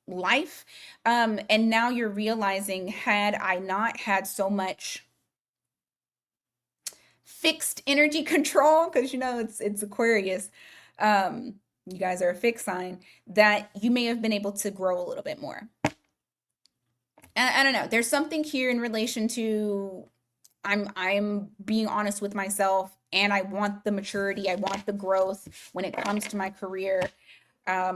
life. And now you're realizing, had I not had so much fixed energy control, because it's Aquarius, you guys are a fixed sign, that you may have been able to grow a little bit more. And I don't know, there's something here in relation to, I'm being honest with myself, and I want the maturity, I want the growth when it comes to my career,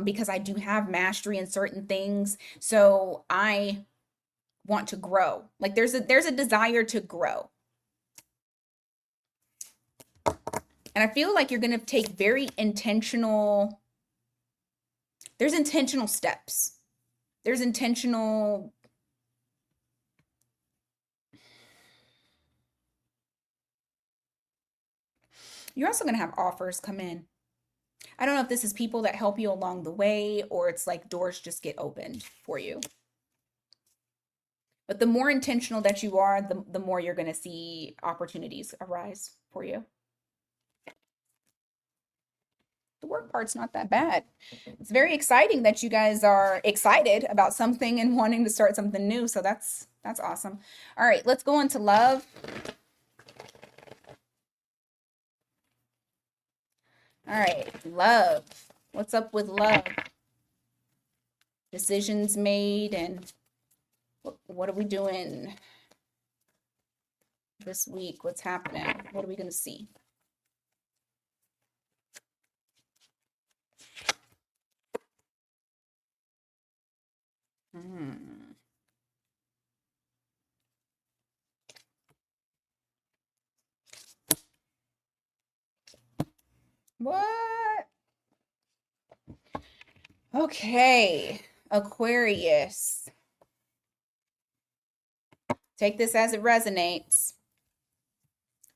because I do have mastery in certain things. So I want to grow. Like, there's a desire to grow. And I feel like you're going to take there's intentional steps. There's intentional, You're also going to have offers come in. I don't know if this is people that help you along the way or it's like doors just get opened for you. But the more intentional that you are, the more you're going to see opportunities arise for you. The work part's not that bad. It's very exciting that you guys are excited about something and wanting to start something new. So that's awesome. All right, let's go on to love. All right, love. What's up with love? Decisions made, and what are we doing this week? What's happening? What are we going to see? What? Okay, Aquarius. Take this as it resonates.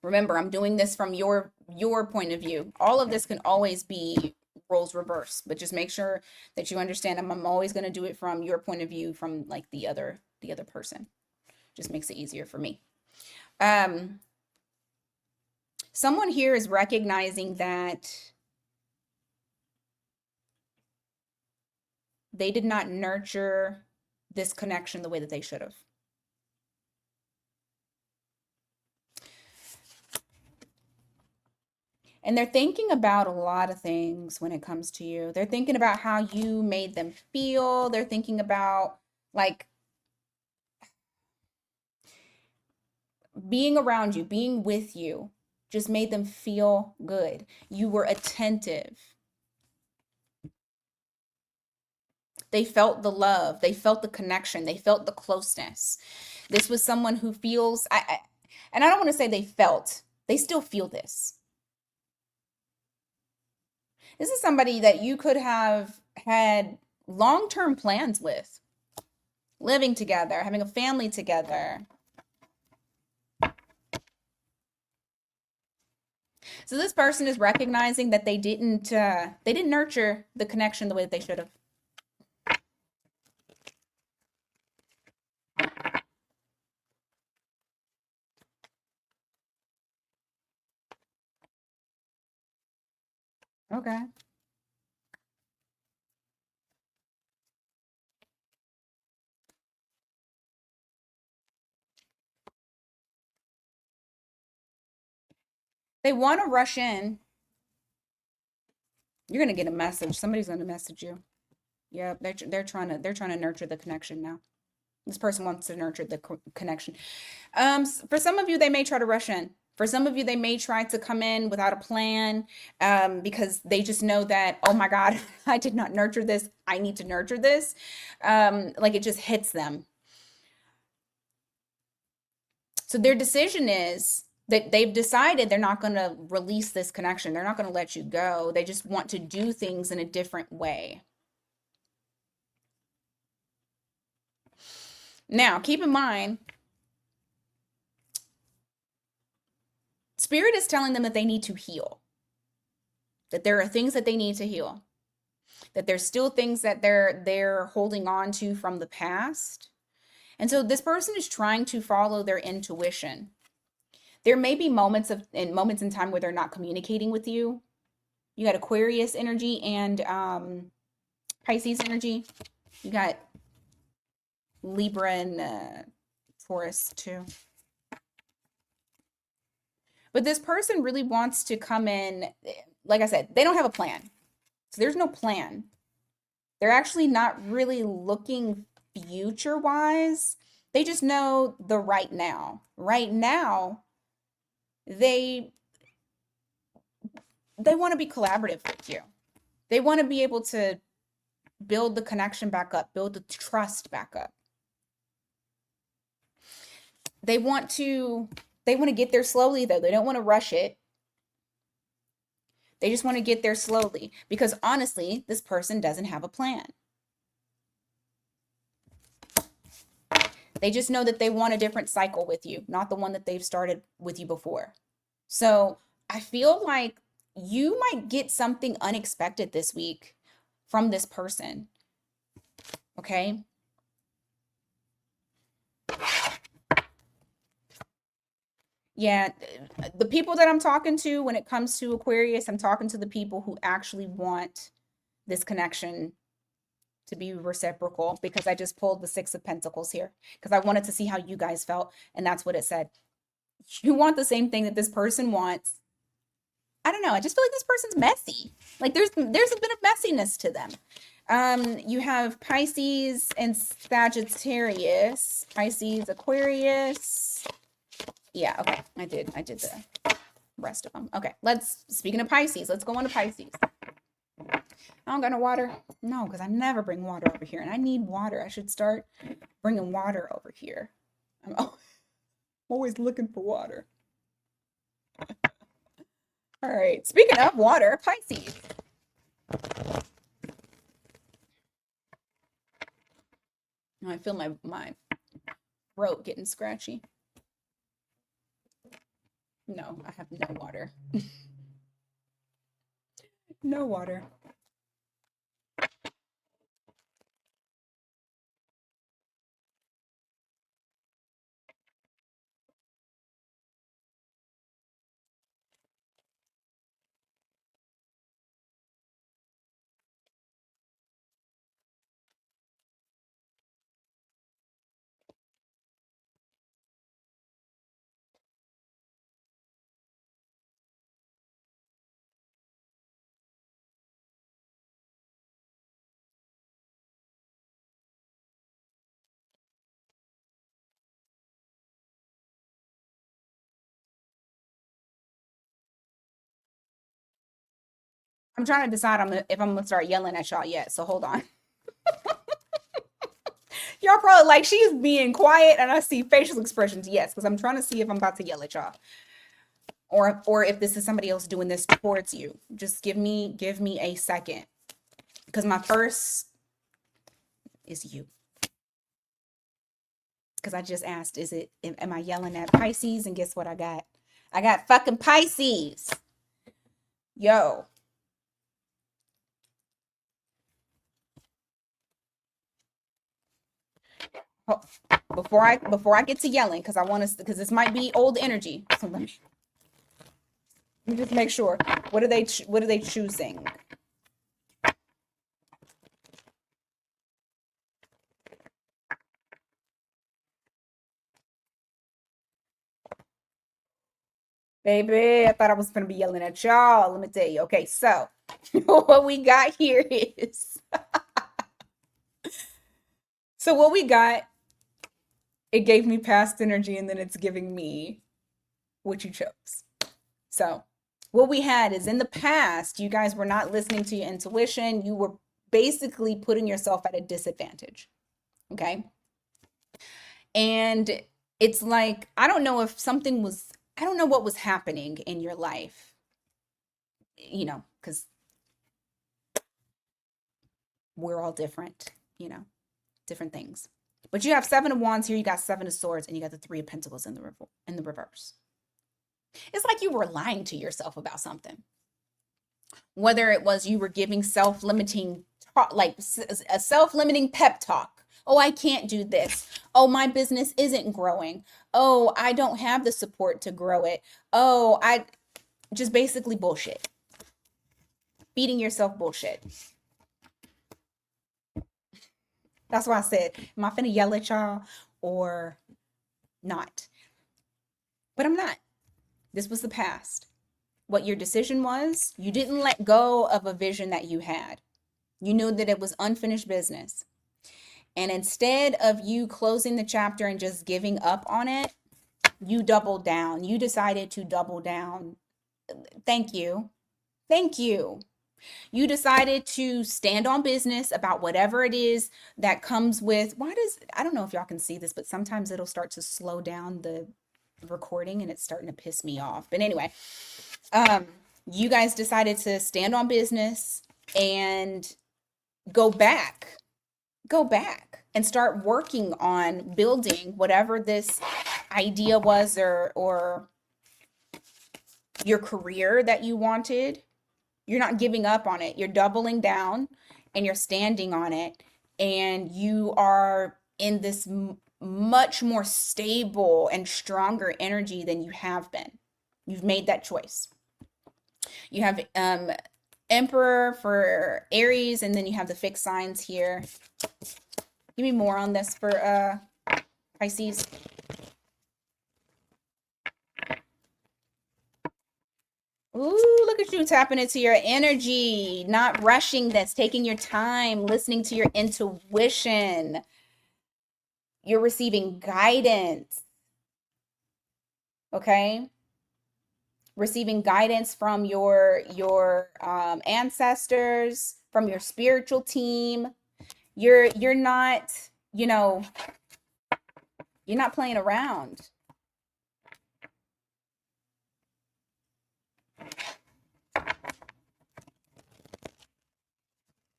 Remember, I'm doing this from your point of view. All of this can always be roles reversed, but just make sure that you understand I'm always going to do it from your point of view, from like the other person. Just makes it easier for me. Someone here is recognizing that they did not nurture this connection the way that they should have. And they're thinking about a lot of things when it comes to you. They're thinking about how you made them feel. They're thinking about like being around you, being with you, just made them feel good. You were attentive. They felt the love. They felt the connection. They felt the closeness. This was someone who feels, and I don't want to say they felt, they still feel this. This is somebody that you could have had long-term plans with, living together, having a family together. So this person is recognizing that they didn't nurture the connection the way that they should have. Okay. They want to rush in. You're gonna get a message. Somebody's gonna message you. Yeah, they're trying to nurture the connection now. This person wants to nurture the connection. For some of you, they may try to rush in. For some of you, they may try to come in without a plan, because they just know that, oh my God, I did not nurture this. I need to nurture this. Like it just hits them. So their decision is that they've decided they're not going to release this connection. They're not going to let you go. They just want to do things in a different way. Now, keep in mind, Spirit is telling them that they need to heal, that there are things that they need to heal, that there's still things that they're holding on to from the past. And so this person is trying to follow their intuition. There may be moments in time where they're not communicating with you. You got Aquarius energy and Pisces energy. You got Libra and Taurus too. But this person really wants to come in, like I said, they don't have a plan. So there's no plan. They're actually not really looking future-wise. They just know the right now. Right now, they want to be collaborative with you. They want to be able to build the connection back up, build the trust back up. They want to get there slowly, though. They don't want to rush it. They just want to get there slowly because honestly, this person doesn't have a plan. They just know that they want a different cycle with you, not the one that they've started with you before. So I feel like you might get something unexpected this week from this person. Okay. Yeah, the people that I'm talking to when it comes to Aquarius, I'm talking to the people who actually want this connection to be reciprocal, because I just pulled the Six of Pentacles here because I wanted to see how you guys felt. And that's what it said. You want the same thing that this person wants. I don't know. I just feel like this person's messy. Like there's a bit of messiness to them. You have Pisces and Sagittarius, Pisces, Aquarius. Yeah, okay. I did the rest of them. Okay, speaking of Pisces, let's go on to Pisces. I don't got no water. No, because I never bring water over here, and I need water. I should start bringing water over here. I'm always looking for water. All right, speaking of water, Pisces. I feel my throat getting scratchy. No, I have no water. No water. I'm trying to decide if I'm gonna start yelling at y'all yet. So hold on. Y'all probably like, she's being quiet and I see facial expressions. Yes, because I'm trying to see if I'm about to yell at y'all. Or if this is somebody else doing this towards you. Just give me a second. Because my first is you. Because I just asked, am I yelling at Pisces? And guess what I got? I got fucking Pisces. Yo. Oh, before I get to yelling, because I want to, because this might be old energy. So let me just make sure. What are they choosing? Baby, I thought I was going to be yelling at y'all. Let me tell you. Okay, so what we got here is so what we got, it gave me past energy, and then it's giving me what you chose. So what we had is, in the past, you guys were not listening to your intuition. You were basically putting yourself at a disadvantage. Okay. And it's like, I don't know what was happening in your life, because we're all different, different things. But you have Seven of Wands here, you got Seven of Swords, and you got the Three of Pentacles in the reverse. It's like you were lying to yourself about something. Whether it was you were giving self-limiting talk, like a self-limiting pep talk. Oh, I can't do this. Oh, my business isn't growing. Oh, I don't have the support to grow it. Oh, I just basically bullshit. Feeding yourself bullshit. That's why I said, am I finna yell at y'all or not? But I'm not. This was the past. What your decision was, you didn't let go of a vision that you had. You knew that it was unfinished business. And instead of you closing the chapter and just giving up on it, you doubled down. You decided to double down. Thank you. Thank you. You decided to stand on business about whatever it is that comes with, I don't know if y'all can see this, but sometimes it'll start to slow down the recording and it's starting to piss me off. But anyway, you guys decided to stand on business and go back and start working on building whatever this idea was, or your career that you wanted. You're not giving up on it. You're doubling down and you're standing on it. And you are in this much more stable and stronger energy than you have been. You've made that choice. You have Emperor for Aries, and then you have the fixed signs here. Give me more on this for Pisces. Ooh, look at you tapping into your energy, not rushing this, taking your time, listening to your intuition. You're receiving guidance. Okay? Receiving guidance from your ancestors, from your spiritual team. You're not, you know, you're not playing around.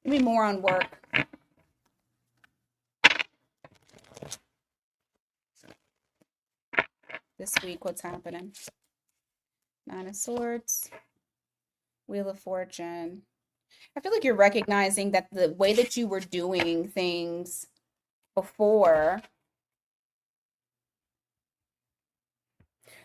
Give me more on work. This week, what's happening? Nine of Swords, Wheel of Fortune. I feel like you're recognizing that the way that you were doing things before,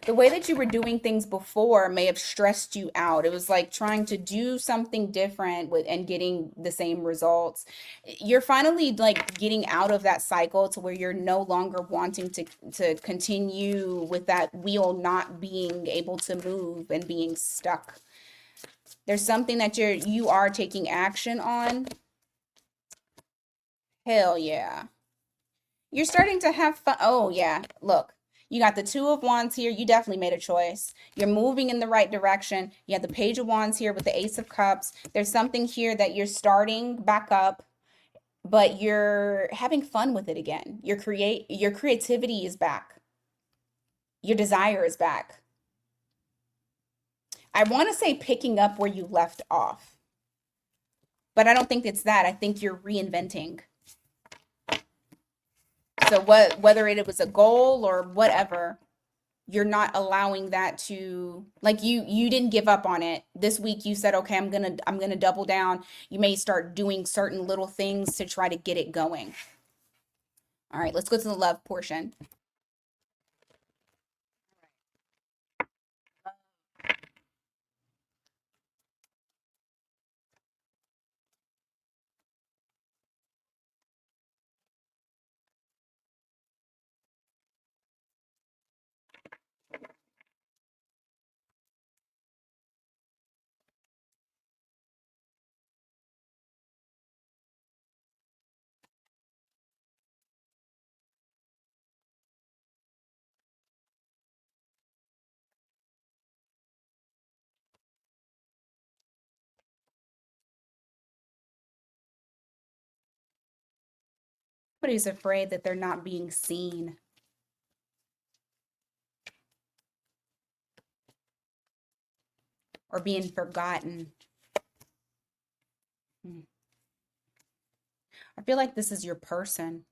the way that you were doing things before may have stressed you out. It was like trying to do something different with and getting the same results. You're finally like getting out of that cycle to where you're no longer wanting to continue with that wheel not being able to move and being stuck. There's something that you are taking action on. Hell yeah. You're starting to have fun. Oh yeah, look. You got the Two of Wands here. You definitely made a choice. You're moving in the right direction. You have the Page of Wands here with the Ace of Cups. There's something here that you're starting back up, but you're having fun with it again. Your creativity is back. Your desire is back. I want to say picking up where you left off, but I don't think it's that. I think you're reinventing. So whether it was a goal or whatever, you're not allowing that to, like, you didn't give up on it. This week you said, okay, I'm gonna double down. You may start doing certain little things to try to get it going. All right, let's go to the love portion. Somebody's afraid that they're not being seen or being forgotten. I feel like this is your person.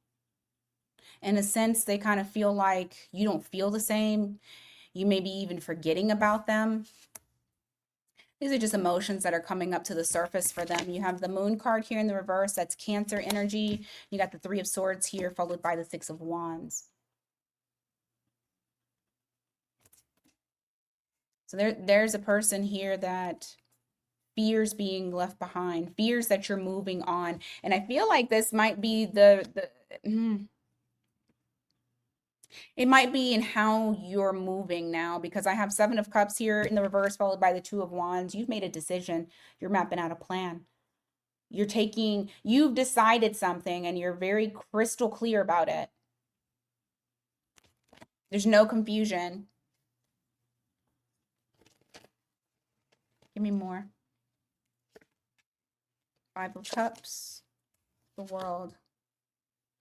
In a sense, they kind of feel like you don't feel the same. You may be even forgetting about them. These are just emotions that are coming up to the surface for them. You have the Moon card here in the reverse. That's Cancer energy. You got the Three of Swords here, followed by the Six of Wands. So there's a person here that fears being left behind, fears that you're moving on. And I feel like this might be it might be in how you're moving now, because I have Seven of Cups here in the reverse, followed by the Two of Wands. You've made a decision. You're mapping out a plan. You've decided something and you're very crystal clear about it. There's no confusion. Give me more. Five of Cups, the World.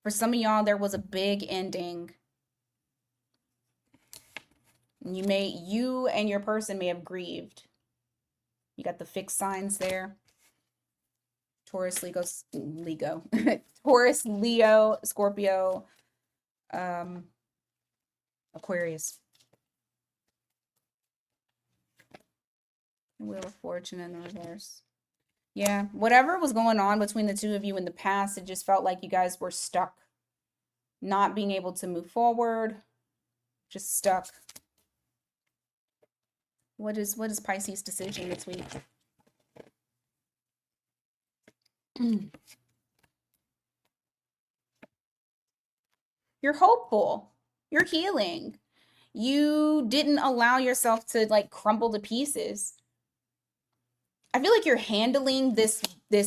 For some of y'all, there was a big ending. You and your person may have grieved. You got the fixed signs there. Taurus, Leo, Taurus, Leo, Scorpio, Aquarius. Wheel of Fortune in the reverse. Yeah, whatever was going on between the two of you in the past, it just felt like you guys were stuck, not being able to move forward, just stuck. What is Pisces' decision this week? You're hopeful. You're healing. You didn't allow yourself to like crumble to pieces. I feel like you're handling this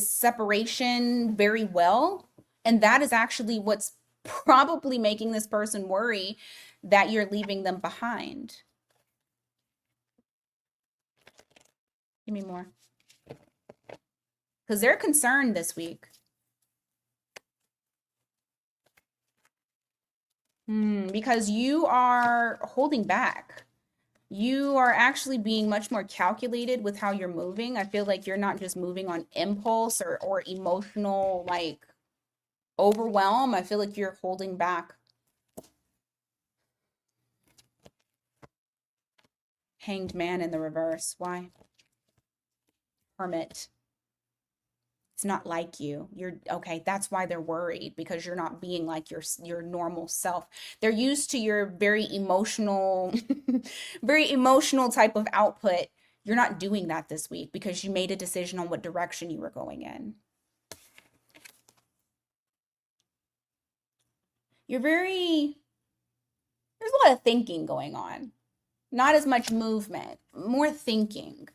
separation very well, and that is actually what's probably making this person worry that you're leaving them behind. Give me more. Because they're concerned this week. Because you are holding back. You are actually being much more calculated with how you're moving. I feel like you're not just moving on impulse or emotional like overwhelm. I feel like you're holding back. Hanged Man in the reverse. Why? Hermit. It's not like you. You're okay. That's why they're worried, because you're not being like your normal self. They're used to your very emotional, very emotional type of output. You're not doing that this week because you made a decision on what direction you were going in. There's a lot of thinking going on. Not as much movement, more thinking,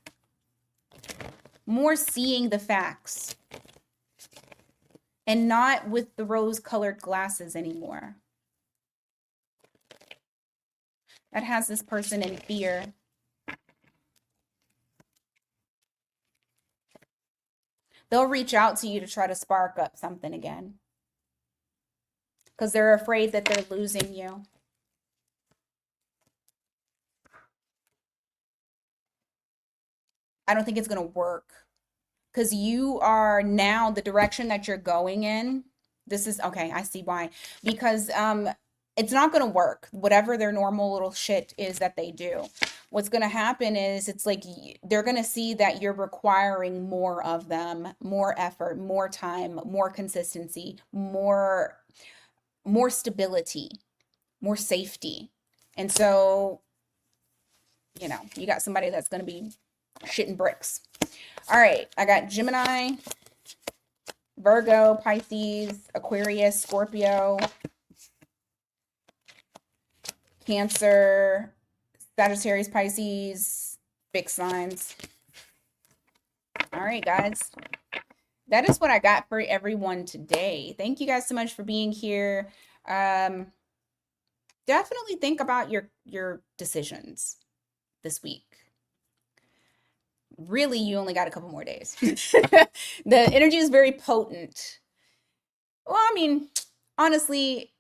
more seeing the facts, and not with the rose-colored glasses anymore. That has this person in fear. They'll reach out to you to try to spark up something again because they're afraid that they're losing you. I don't think it's going to work because you are now the direction that you're going in. This is okay. I see why. Because it's not going to work. Whatever their normal little shit is that they do. What's going to happen is it's like they're going to see that you're requiring more of them, more effort, more time, more consistency, more stability, more safety. And so, you know, you got somebody that's going to be shitting bricks. All right, I got Gemini, Virgo, Pisces, Aquarius, Scorpio, Cancer, Sagittarius, Pisces, big signs. All right, guys. That is what I got for everyone today. Thank you guys so much for being here. Definitely think about your decisions this week. Really, you only got a couple more days. The energy is very potent. Well, I mean, honestly,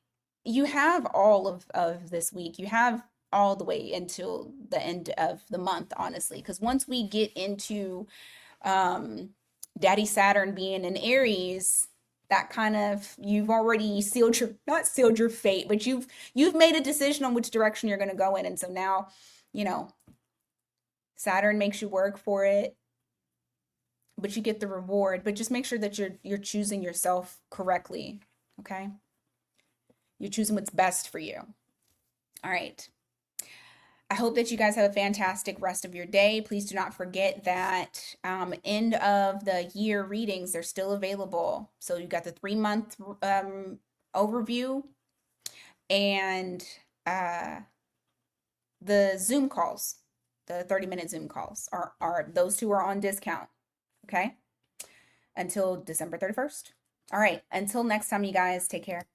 you have all of this week. You have all the way until the end of the month, honestly, because once we get into Daddy Saturn being in Aries, that kind of, you've already sealed your, not sealed your fate, but you've made a decision on which direction you're going to go in. And so now, you know, Saturn makes you work for it, but you get the reward. But just make sure that you're choosing yourself correctly, okay? You're choosing what's best for you. All right. I hope that you guys have a fantastic rest of your day. Please do not forget that end of the year readings, they're still available. So you got the 3-month overview and the Zoom calls, the 30-minute Zoom calls are those two are on discount, okay? Until December 31st. All right, until next time, you guys, take care.